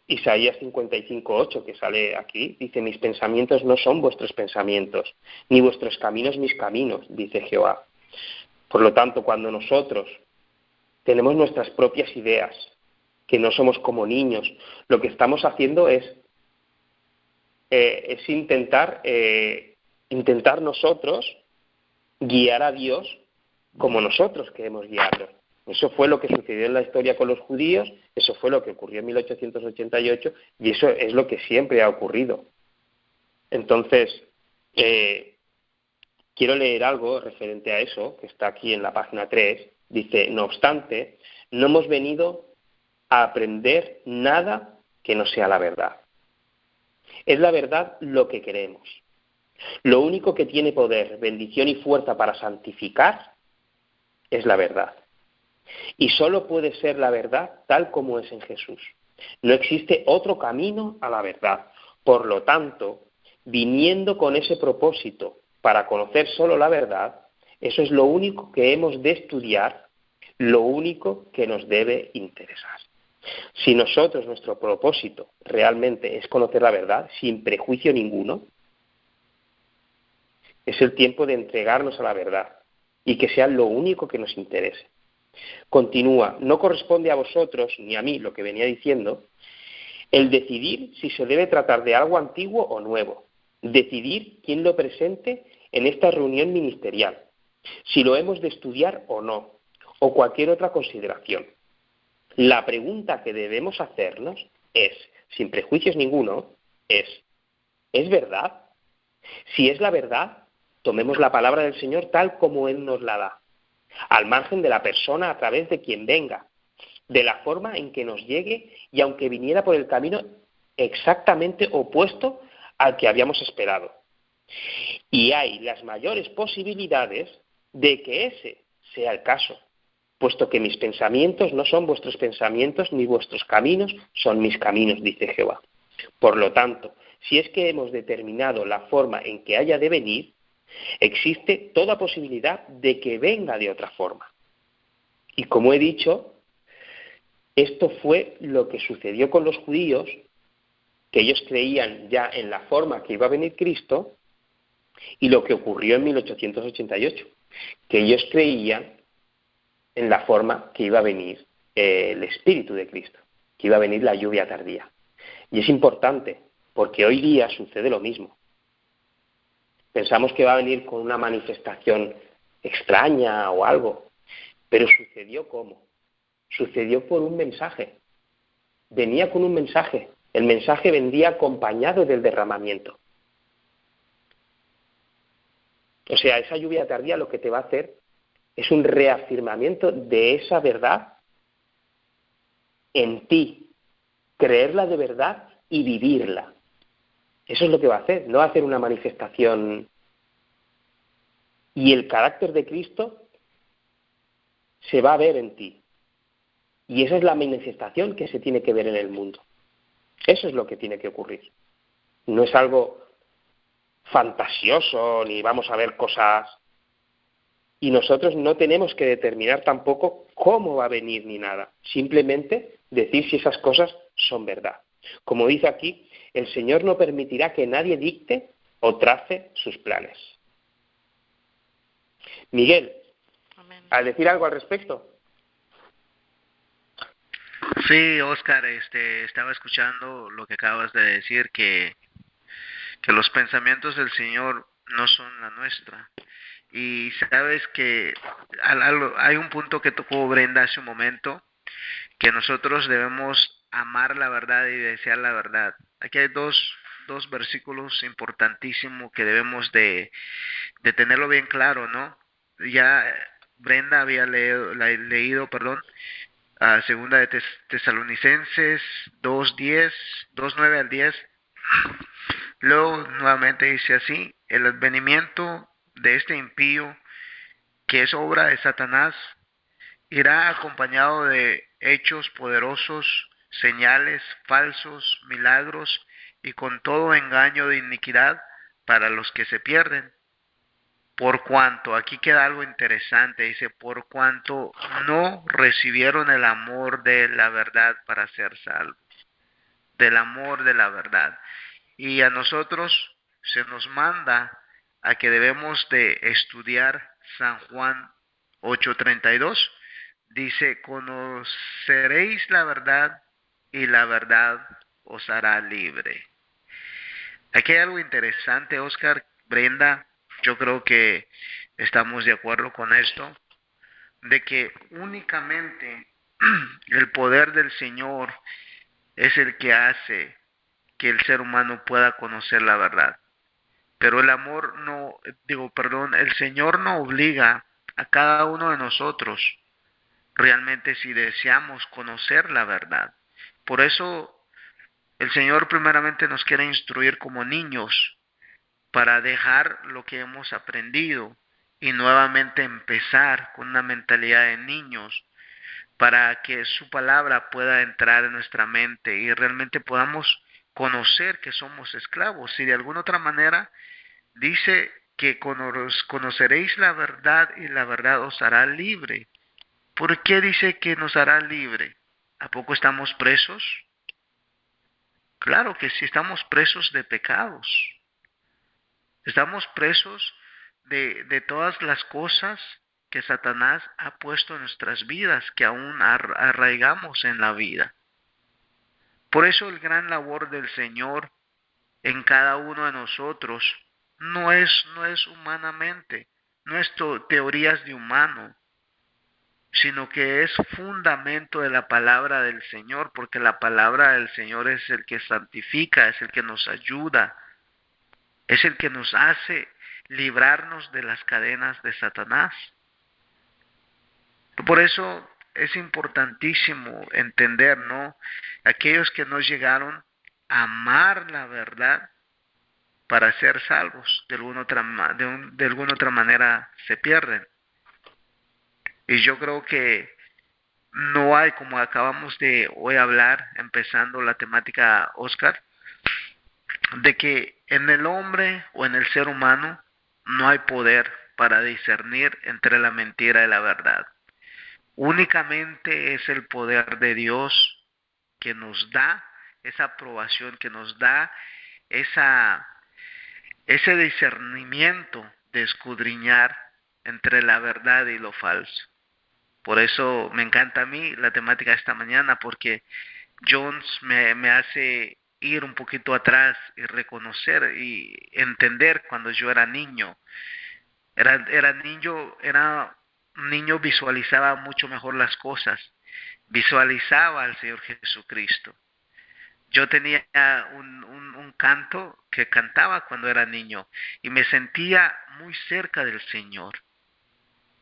Isaías 55:8, que sale aquí, dice: mis pensamientos no son vuestros pensamientos, ni vuestros caminos mis caminos, dice Jehová. Por lo tanto, cuando nosotros tenemos nuestras propias ideas, que no somos como niños, lo que estamos haciendo es intentar nosotros guiar a Dios como nosotros queremos guiarlo. Eso fue lo que sucedió en la historia con los judíos, eso fue lo que ocurrió en 1888, y eso es lo que siempre ha ocurrido. Entonces, quiero leer algo referente a eso, que está aquí en la página 3. Dice: no obstante, no hemos venido a aprender nada que no sea la verdad. Es la verdad lo que queremos. Lo único que tiene poder, bendición y fuerza para santificar es la verdad. Y solo puede ser la verdad tal como es en Jesús. No existe otro camino a la verdad. Por lo tanto, viniendo con ese propósito para conocer solo la verdad, eso es lo único que hemos de estudiar, lo único que nos debe interesar. Si nosotros, nuestro propósito realmente es conocer la verdad sin prejuicio ninguno, es el tiempo de entregarnos a la verdad y que sea lo único que nos interese. Continúa: no corresponde a vosotros ni a mí, lo que venía diciendo, el decidir si se debe tratar de algo antiguo o nuevo, decidir quién lo presente en esta reunión ministerial, si lo hemos de estudiar o no, o cualquier otra consideración. La pregunta que debemos hacernos es, sin prejuicios ninguno, ¿es verdad? Si es la verdad, tomemos la palabra del Señor tal como Él nos la da, al margen de la persona a través de quien venga, de la forma en que nos llegue, y aunque viniera por el camino exactamente opuesto al que habíamos esperado. Y hay las mayores posibilidades de que ese sea el caso, puesto que mis pensamientos no son vuestros pensamientos, ni vuestros caminos son mis caminos, dice Jehová. Por lo tanto, si es que hemos determinado la forma en que haya de venir, existe toda posibilidad de que venga de otra forma. Y como he dicho, esto fue lo que sucedió con los judíos que ellos creían ya en la forma que iba a venir Cristo y lo que ocurrió en 1888, que ellos creían en la forma que iba a venir el Espíritu de Cristo, que iba a venir la lluvia tardía. Y es importante, porque hoy día sucede lo mismo. Pensamos que va a venir con una manifestación extraña o algo, pero sucedió ¿cómo? Sucedió por un mensaje. Venía con un mensaje. El mensaje vendría acompañado del derramamiento. O sea, esa lluvia tardía lo que te va a hacer es un reafirmamiento de esa verdad en ti, creerla de verdad y vivirla. Eso es lo que va a hacer, no va a hacer una manifestación. Y el carácter de Cristo se va a ver en ti. Y esa es la manifestación que se tiene que ver en el mundo. Eso es lo que tiene que ocurrir. No es algo fantasioso, ni vamos a ver cosas. Y nosotros no tenemos que determinar tampoco cómo va a venir ni nada. Simplemente decir si esas cosas son verdad. Como dice aquí, el Señor no permitirá que nadie dicte o trace sus planes. Miguel, Amén. ¿a decir algo al respecto? Sí, Oscar, estaba escuchando lo que acabas de decir, que los pensamientos del Señor no son la nuestra. Y sabes que hay un punto que tocó Brenda hace un momento, que nosotros debemos amar la verdad y desear la verdad. Aquí hay dos versículos importantísimos que debemos de tenerlo bien claro, ¿no? Ya Brenda había leído, a segunda de Tesalonicenses 2:10, 2:9 al 10. Luego nuevamente dice así: el advenimiento de este impío, que es obra de Satanás, irá acompañado de hechos poderosos, señales, falsos, milagros y con todo engaño de iniquidad para los que se pierden. Por cuanto, aquí queda algo interesante, dice, por cuanto no recibieron el amor de la verdad para ser salvos, del amor de la verdad. Y a nosotros se nos manda a que debemos de estudiar San Juan 8:32. Dice, conoceréis la verdad y la verdad os hará libre. Aquí hay algo interesante, Oscar, Brenda, yo creo que estamos de acuerdo con esto, de que únicamente el poder del Señor es el que hace que el ser humano pueda conocer la verdad. Pero el amor no, el Señor no obliga a cada uno de nosotros realmente si deseamos conocer la verdad. Por eso el Señor primeramente nos quiere instruir como niños para dejar lo que hemos aprendido y nuevamente empezar con una mentalidad de niños para que su palabra pueda entrar en nuestra mente y realmente podamos conocer que somos esclavos. Y de alguna otra manera dice que conoceréis la verdad y la verdad os hará libre. ¿Por qué dice que nos hará libre? ¿A poco estamos presos? Claro que sí, estamos presos de pecados. Estamos presos de todas las cosas que Satanás ha puesto en nuestras vidas, que aún arraigamos en la vida. Por eso el gran labor del Señor en cada uno de nosotros no es humanamente, no es teorías de humano, sino que es fundamento de la palabra del Señor, porque la palabra del Señor es el que santifica, es el que nos ayuda, es el que nos hace librarnos de las cadenas de Satanás. Por eso es importantísimo entender, ¿no? Aquellos que no llegaron a amar la verdad para ser salvos, de alguna otra manera se pierden. Y yo creo que no hay, como acabamos de hoy hablar, empezando la temática, Oscar, de que en el hombre o en el ser humano no hay poder para discernir entre la mentira y la verdad. Únicamente es el poder de Dios que nos da esa aprobación, que nos da ese discernimiento de escudriñar entre la verdad y lo falso. Por eso me encanta a mí la temática de esta mañana, porque Jones me hace ir un poquito atrás y reconocer y entender cuando yo era niño. Era un niño, visualizaba mucho mejor las cosas, visualizaba al Señor Jesucristo. Yo tenía un canto que cantaba cuando era niño y me sentía muy cerca del Señor.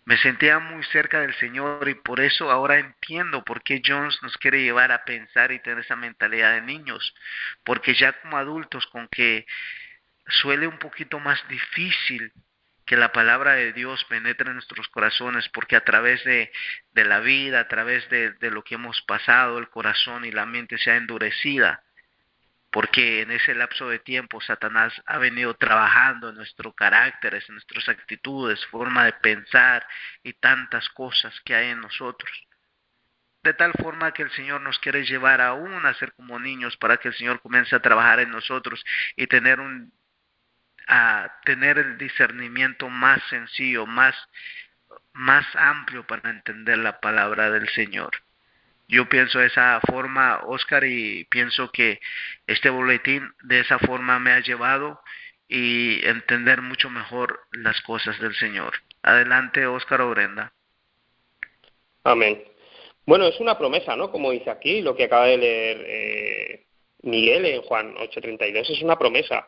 Me sentía muy cerca del Señor, y por eso ahora entiendo por qué Jones nos quiere llevar a pensar y tener esa mentalidad de niños. Porque ya como adultos, con que suele un poquito más difícil que la palabra de Dios penetre en nuestros corazones, porque a través de la vida, a través de lo que hemos pasado, el corazón y la mente se ha endurecida, porque en ese lapso de tiempo Satanás ha venido trabajando en nuestros caracteres, en nuestras actitudes, forma de pensar y tantas cosas que hay en nosotros. De tal forma que el Señor nos quiere llevar aún a ser como niños, para que el Señor comience a trabajar en nosotros y a tener el discernimiento más sencillo, más amplio para entender la palabra del Señor. Yo pienso de esa forma, Oscar, y pienso que este boletín de esa forma me ha llevado y entender mucho mejor las cosas del Señor. Adelante, Oscar o Brenda. Amén. Bueno, es una promesa, ¿no? Como dice aquí, lo que acaba de leer Miguel en Juan 8:32, es una promesa.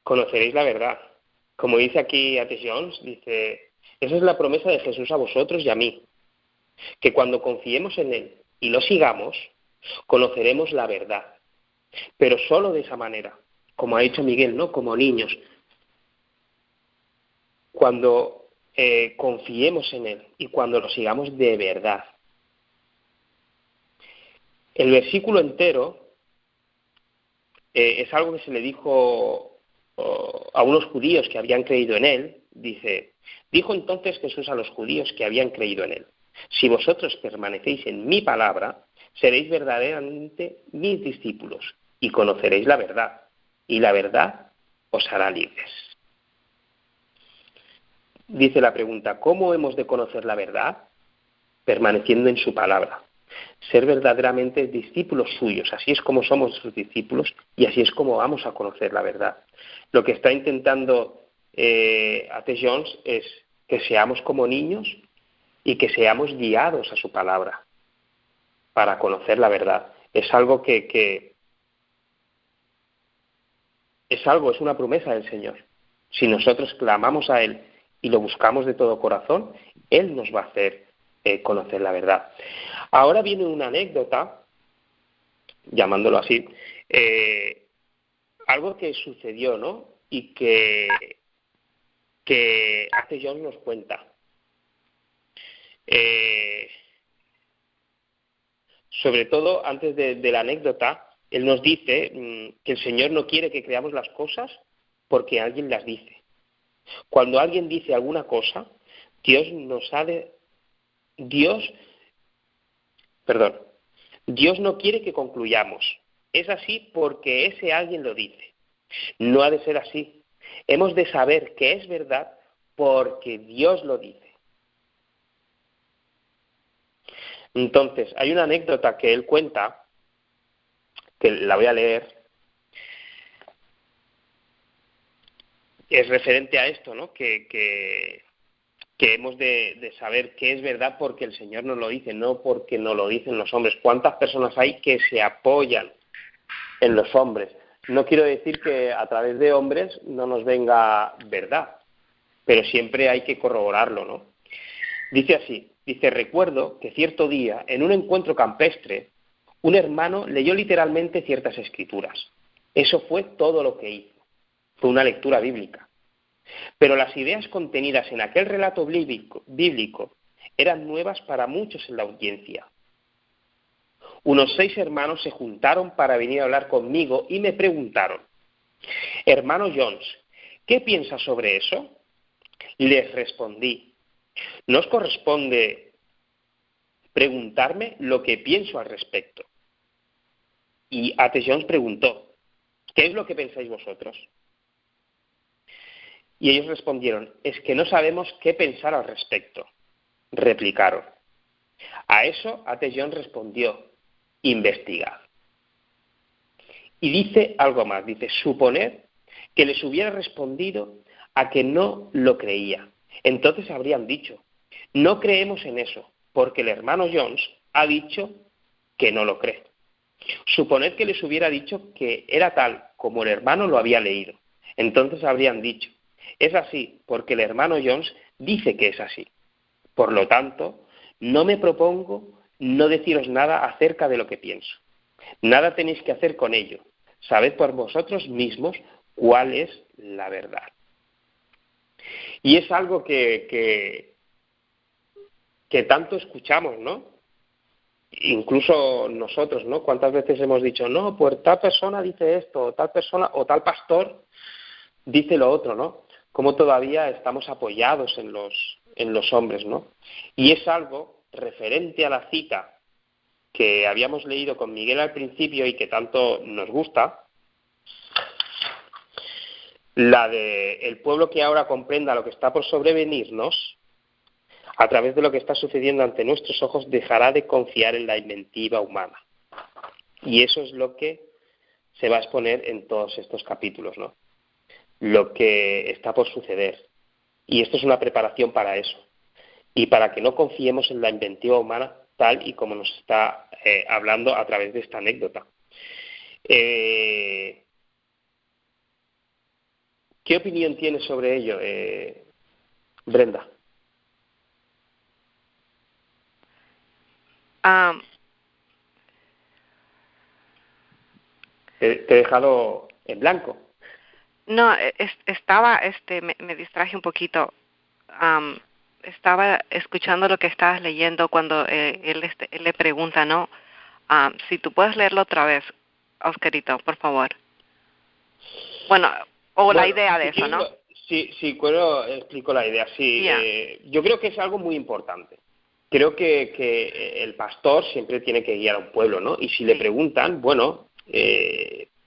Conoceréis la verdad. Como dice aquí A.T. Jones, dice, esa es la promesa de Jesús a vosotros y a mí, que cuando confiemos en Él y lo sigamos, conoceremos la verdad. Pero solo de esa manera, como ha dicho Miguel, ¿no? Como niños. Cuando confiemos en Él y cuando lo sigamos de verdad. El versículo entero es algo que se le dijo a unos judíos que habían creído en Él. Dijo entonces Jesús a los judíos que habían creído en Él: si vosotros permanecéis en mi palabra, seréis verdaderamente mis discípulos y conoceréis la verdad, y la verdad os hará libres. Dice la pregunta, ¿cómo hemos de conocer la verdad? Permaneciendo en su palabra. Ser verdaderamente discípulos suyos. Así es como somos sus discípulos y así es como vamos a conocer la verdad. Lo que está intentando A.T. Jones es que seamos como niños y que seamos guiados a su palabra para conocer la verdad. Es algo es una promesa del Señor. Si nosotros clamamos a Él y lo buscamos de todo corazón, Él nos va a hacer conocer la verdad. Ahora viene una anécdota, llamándolo así, algo que sucedió, ¿no? Y que A.T. Jones nos cuenta. Sobre todo, antes de la anécdota, él nos dice que el Señor no quiere que creamos las cosas porque alguien las dice. Cuando alguien dice alguna cosa, Dios no quiere que concluyamos. Es así porque ese alguien lo dice. No ha de ser así. Hemos de saber que es verdad porque Dios lo dice. Entonces, hay una anécdota que él cuenta, que la voy a leer, es referente a esto, ¿no? Que hemos de saber que es verdad porque el Señor nos lo dice, no porque nos lo dicen los hombres. ¿Cuántas personas hay que se apoyan en los hombres? No quiero decir que a través de hombres no nos venga verdad, pero siempre hay que corroborarlo, ¿no? Dice así, recuerdo que cierto día, en un encuentro campestre, un hermano leyó literalmente ciertas escrituras. Eso fue todo lo que hizo. Fue una lectura bíblica. Pero las ideas contenidas en aquel relato bíblico eran nuevas para muchos en la audiencia. Unos 6 hermanos se juntaron para venir a hablar conmigo y me preguntaron: hermano Jones, ¿qué piensa sobre eso? Les respondí: no os corresponde preguntarme lo que pienso al respecto. Y A.T. Jones preguntó, ¿qué es lo que pensáis vosotros? Y ellos respondieron, es que no sabemos qué pensar al respecto. Replicaron. A eso A.T. Jones respondió, investigad. Y dice algo más, dice, suponed que les hubiera respondido a que no lo creía. Entonces habrían dicho, no creemos en eso, porque el hermano Jones ha dicho que no lo cree. Suponed que les hubiera dicho que era tal como el hermano lo había leído. Entonces habrían dicho, es así, porque el hermano Jones dice que es así. Por lo tanto, no me propongo no deciros nada acerca de lo que pienso. Nada tenéis que hacer con ello. Sabed por vosotros mismos cuál es la verdad. Y es algo que tanto escuchamos, ¿no? Incluso nosotros, ¿no? ¿Cuántas veces hemos dicho, no, pues tal persona dice esto, o tal persona, o tal pastor dice lo otro, ¿no? Como todavía estamos apoyados en los hombres, ¿no? Y es algo referente a la cita que habíamos leído con Miguel al principio y que tanto nos gusta, la de el pueblo que ahora comprenda lo que está por sobrevenirnos, a través de lo que está sucediendo ante nuestros ojos, dejará de confiar en la inventiva humana. Y eso es lo que se va a exponer en todos estos capítulos, ¿no? Lo que está por suceder. Y esto es una preparación para eso. Y para que no confiemos en la inventiva humana tal y como nos está hablando a través de esta anécdota. ¿Qué opinión tienes sobre ello, Brenda? Te he dejado en blanco. No, estaba, me distraje un poquito. Estaba escuchando lo que estabas leyendo cuando él le pregunta, ¿no? Si tú puedes leerlo otra vez, Oscarito, por favor. Bueno, la idea de eso, ¿no? Sí, bueno, explico la idea. Sí, Yeah. Yo creo que es algo muy importante. Creo que el pastor siempre tiene que guiar a un pueblo, ¿no? Y si le preguntan, bueno,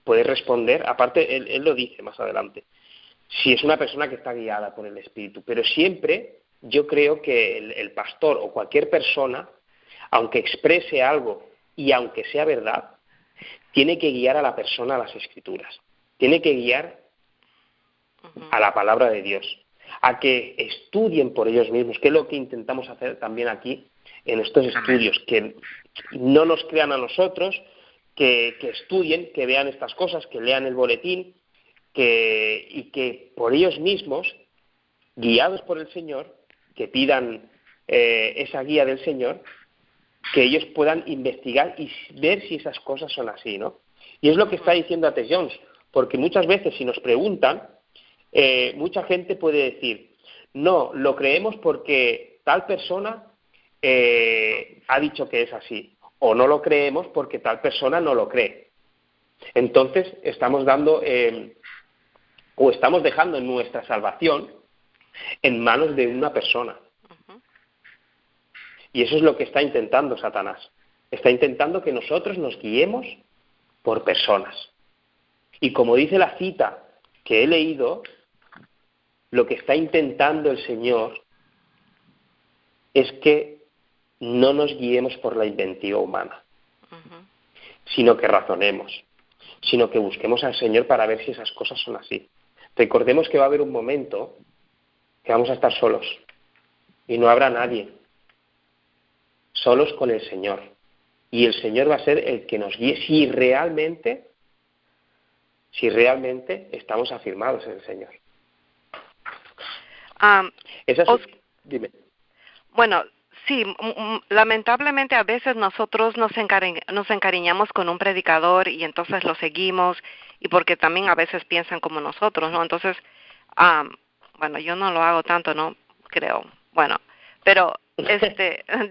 puede responder, aparte él lo dice más adelante, si es una persona que está guiada por el Espíritu, pero siempre yo creo que el pastor o cualquier persona, aunque exprese algo y aunque sea verdad, tiene que guiar a la persona a las Escrituras, tiene que guiar a la palabra de Dios, a que estudien por ellos mismos, que es lo que intentamos hacer también aquí en estos estudios, que no nos crean a nosotros, que estudien, que vean estas cosas, que lean el boletín, y que por ellos mismos, guiados por el Señor, que pidan esa guía del Señor, que ellos puedan investigar y ver si esas cosas son así, ¿no? Y es lo que está diciendo A.T. Jones, porque muchas veces si nos preguntan, mucha gente puede decir, no, lo creemos porque tal persona ha dicho que es así, o no lo creemos porque tal persona no lo cree. Entonces estamos dando o estamos dejando nuestra salvación en manos de una persona. Y eso es lo que está intentando Satanás. Está intentando que nosotros nos guiemos por personas. Y como dice la cita que he leído, lo que está intentando el Señor es que no nos guiemos por la inventiva humana, sino que razonemos, sino que busquemos al Señor para ver si esas cosas son así. Recordemos que va a haber un momento que vamos a estar solos y no habrá nadie, solos con el Señor. Y el Señor va a ser el que nos guíe si realmente estamos afirmados en el Señor. Dime. Bueno, sí, lamentablemente a veces nosotros nos encariñamos con un predicador y entonces lo seguimos, y porque también a veces piensan como nosotros, ¿no? Entonces, bueno, yo no lo hago tanto, ¿no? Creo. Bueno, pero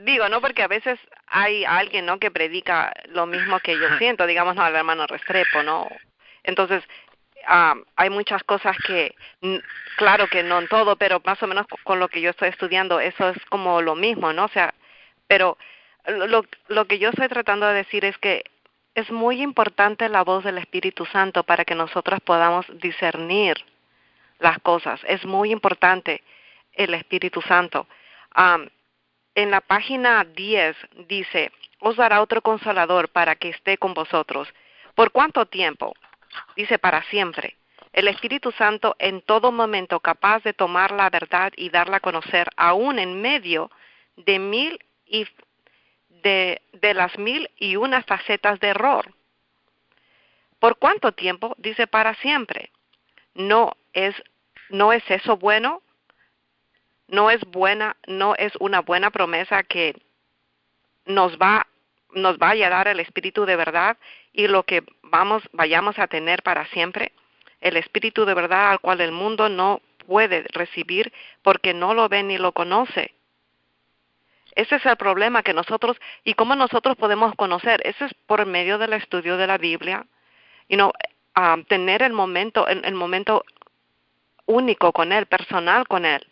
digo, ¿no? Porque a veces hay alguien, ¿no?, que predica lo mismo que yo siento, digamos, no, el hermano Restrepo, ¿no? Entonces, hay muchas cosas que, claro que no en todo, pero más o menos con lo que yo estoy estudiando, eso es como lo mismo, ¿no? O sea, pero lo que yo estoy tratando de decir es que es muy importante la voz del Espíritu Santo para que nosotros podamos discernir las cosas. Es muy importante el Espíritu Santo. En la página 10 dice, os dará otro consolador para que esté con vosotros. ¿Por cuánto tiempo? Dice, para siempre. El Espíritu Santo en todo momento capaz de tomar la verdad y darla a conocer, aún en medio de las 1001 facetas de error. ¿Por cuánto tiempo? Dice, para siempre. ¿No es eso bueno? No es una buena promesa que nos vaya a dar el Espíritu de verdad y lo que vayamos a tener para siempre. El Espíritu de verdad al cual el mundo no puede recibir porque no lo ve ni lo conoce. Ese es el problema que nosotros, y cómo nosotros podemos conocer, eso es por medio del estudio de la Biblia, tener el momento único con Él, personal con Él.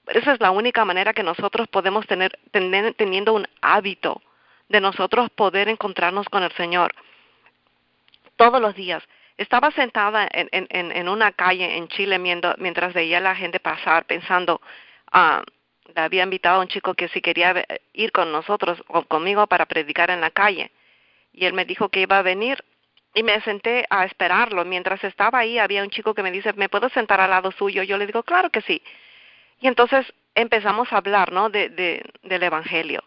Esa es la única manera que nosotros podemos teniendo un hábito de nosotros poder encontrarnos con el Señor. Todos los días. Estaba sentada en una calle en Chile mientras veía a la gente pasar, pensando, le había invitado a un chico que si quería ir con nosotros o conmigo para predicar en la calle. Y él me dijo que iba a venir y me senté a esperarlo. Mientras estaba ahí había un chico que me dice, ¿me puedo sentar al lado suyo? Yo le digo, claro que sí. Y entonces empezamos a hablar, ¿no?, del Evangelio.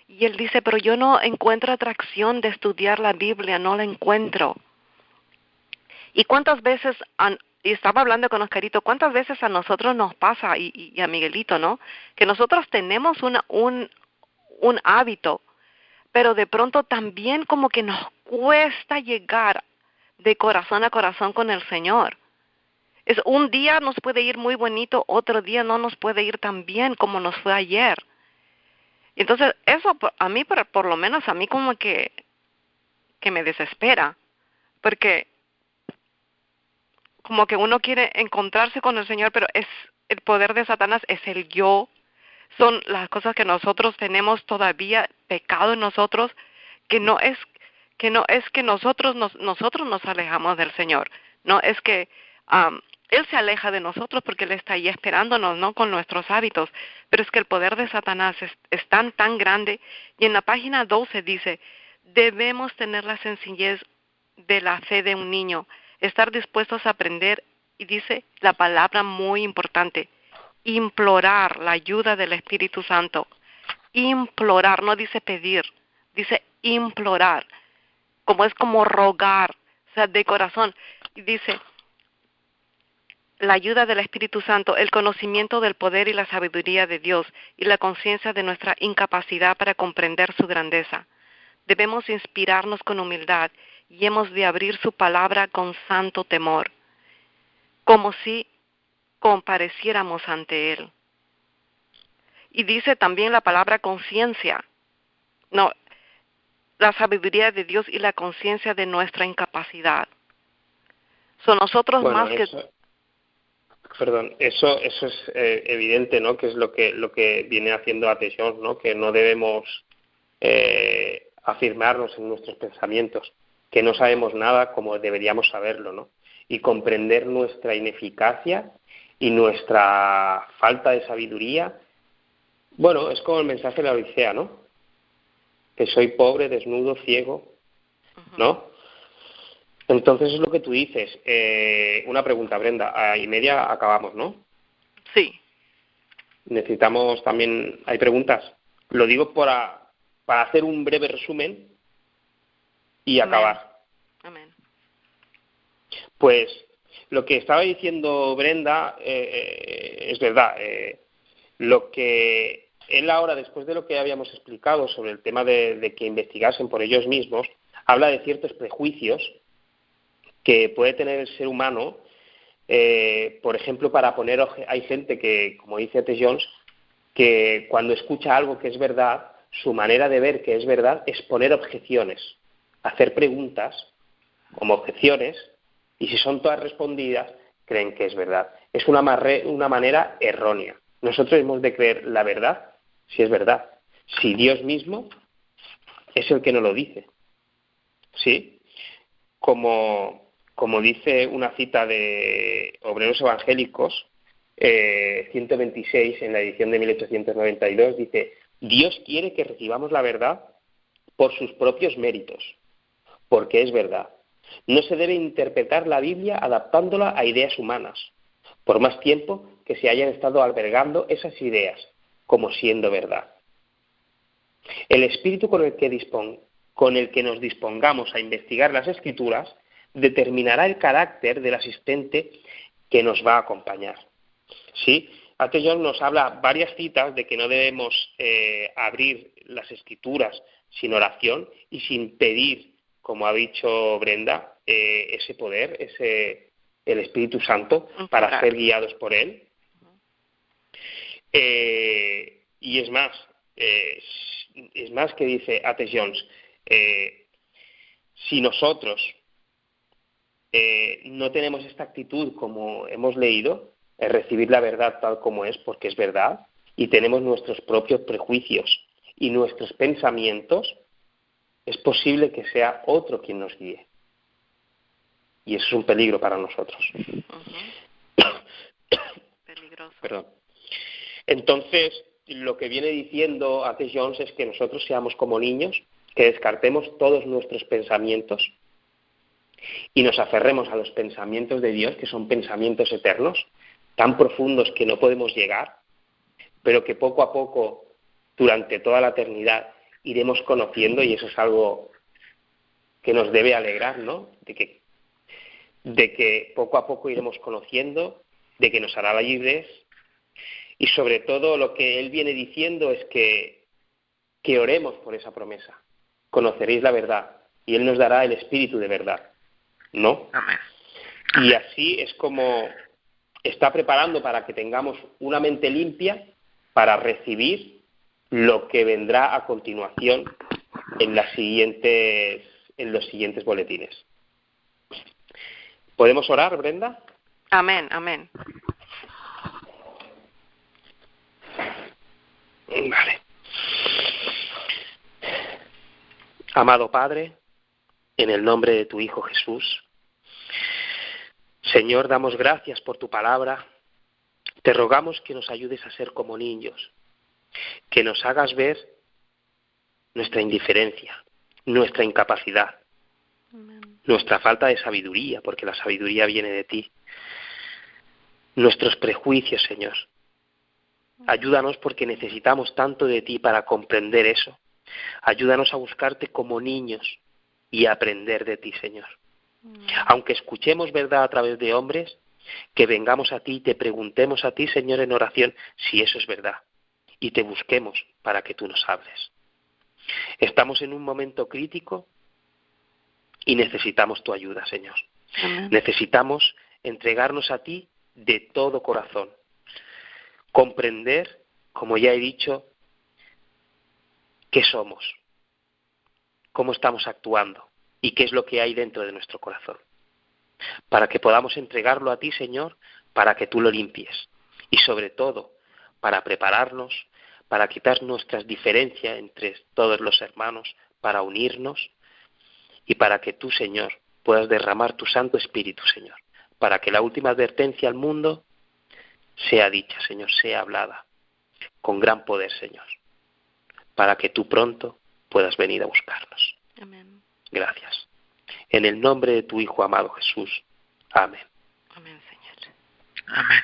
Y él dice, pero yo no encuentro atracción de estudiar la Biblia, no la encuentro. ¿Y cuántas veces, y estaba hablando con Oscarito, cuántas veces a nosotros nos pasa, y a Miguelito, ¿no?, que nosotros tenemos un hábito, pero de pronto también como que nos cuesta llegar de corazón a corazón con el Señor. Un día nos puede ir muy bonito, otro día no nos puede ir tan bien como nos fue ayer. Entonces, eso a mí, por lo menos a mí como que me desespera, porque como que uno quiere encontrarse con el Señor, pero es el poder de Satanás, es el yo, son las cosas que nosotros tenemos todavía, pecado en nosotros, que no es que nosotros nos alejamos del Señor, no es que Él se aleja de nosotros porque Él está ahí esperándonos, ¿no?, con nuestros hábitos, pero es que el poder de Satanás es tan grande, y en la página 12 dice, debemos tener la sencillez de la fe de un niño, estar dispuestos a aprender, y dice la palabra muy importante, implorar la ayuda del Espíritu Santo. Implorar, no dice pedir, dice implorar, como rogar, o sea, de corazón. Y dice, la ayuda del Espíritu Santo, el conocimiento del poder y la sabiduría de Dios, y la conciencia de nuestra incapacidad para comprender su grandeza. Debemos inspirarnos con humildad y hemos de abrir su palabra con santo temor, como si compareciéramos ante Él. Y dice también la palabra conciencia, no, la sabiduría de Dios y la conciencia de nuestra incapacidad. Son nosotros más que... Perdón, eso es evidente, ¿no?, que es lo que viene haciendo atención, ¿no?, que no debemos afirmarnos en nuestros pensamientos, que no sabemos nada como deberíamos saberlo, ¿no?, y comprender nuestra ineficacia y nuestra falta de sabiduría. Bueno, es como el mensaje de la Odisea, ¿no?, que soy pobre, desnudo, ciego, ¿no? Entonces es lo que tú dices. Una pregunta, Brenda. A 1:30 acabamos, ¿no? Sí. Necesitamos también... ¿Hay preguntas? Lo digo para hacer un breve resumen y Amén. acabar. Amén. Pues lo que estaba diciendo Brenda es verdad. Lo que él ahora, después de lo que habíamos explicado sobre el tema de que investigasen por ellos mismos, habla de ciertos prejuicios que puede tener el ser humano, por ejemplo, hay gente que, como dice T. Jones, que cuando escucha algo que es verdad, su manera de ver que es verdad es poner objeciones, hacer preguntas como objeciones, y si son todas respondidas, creen que es verdad. Es una manera errónea. Nosotros hemos de creer la verdad si es verdad, si Dios mismo es el que nos lo dice. ¿Sí? como dice una cita de Obreros Evangélicos, 126, en la edición de 1892, dice: Dios quiere que recibamos la verdad por sus propios méritos, porque es verdad. No se debe interpretar la Biblia adaptándola a ideas humanas, por más tiempo que se hayan estado albergando esas ideas como siendo verdad. El espíritu con el que nos dispongamos a investigar las Escrituras determinará el carácter del asistente que nos va a acompañar. ¿Sí? A.T. Jones nos habla varias citas de que no debemos abrir las Escrituras sin oración y sin pedir, como ha dicho Brenda, ese poder, el Espíritu Santo, para ser guiados por Él. Y es más que dice A.T. Jones, si nosotros no tenemos esta actitud como hemos leído, es recibir la verdad tal como es, porque es verdad, y tenemos nuestros propios prejuicios y nuestros pensamientos, es posible que sea otro quien nos guíe. Y eso es un peligro para nosotros. Peligroso. Perdón. Entonces, lo que viene diciendo A.T. Jones es que nosotros seamos como niños, que descartemos todos nuestros pensamientos y nos aferremos a los pensamientos de Dios, que son pensamientos eternos, tan profundos que no podemos llegar, pero que poco a poco, durante toda la eternidad, iremos conociendo, y eso es algo que nos debe alegrar, ¿no? De que poco a poco iremos conociendo, de que nos hará libres, y sobre todo lo que él viene diciendo es que oremos por esa promesa. Conoceréis la verdad, y él nos dará el espíritu de verdad, ¿no? Amén. Y así es como está preparando para que tengamos una mente limpia para recibir lo que vendrá a continuación en los siguientes boletines. ¿Podemos orar, Brenda? Amén, amén. Vale. Amado Padre, en el nombre de tu Hijo Jesús, Señor, damos gracias por tu palabra. Te rogamos que nos ayudes a ser como niños, que nos hagas ver nuestra indiferencia, nuestra incapacidad, nuestra falta de sabiduría, porque la sabiduría viene de ti, nuestros prejuicios, Señor. Ayúdanos porque necesitamos tanto de ti para comprender eso. Ayúdanos a buscarte como niños y a aprender de ti, Señor. Aunque escuchemos verdad a través de hombres, que vengamos a ti y te preguntemos a ti, Señor, en oración si eso es verdad, y te busquemos para que tú nos hables. Estamos en un momento crítico y necesitamos tu ayuda, Señor. Amén. Necesitamos entregarnos a ti de todo corazón, comprender, como ya he dicho, qué somos, cómo estamos actuando y qué es lo que hay dentro de nuestro corazón, para que podamos entregarlo a ti, Señor, para que tú lo limpies, y sobre todo para prepararnos, para quitar nuestras diferencias entre todos los hermanos, para unirnos, y para que tú, Señor, puedas derramar tu Santo Espíritu, Señor, para que la última advertencia al mundo sea dicha, Señor, sea hablada, con gran poder, Señor, para que tú pronto puedas venir a buscarnos. Amén. Gracias. En el nombre de tu Hijo amado Jesús. Amén. Amén, Señor. Amén.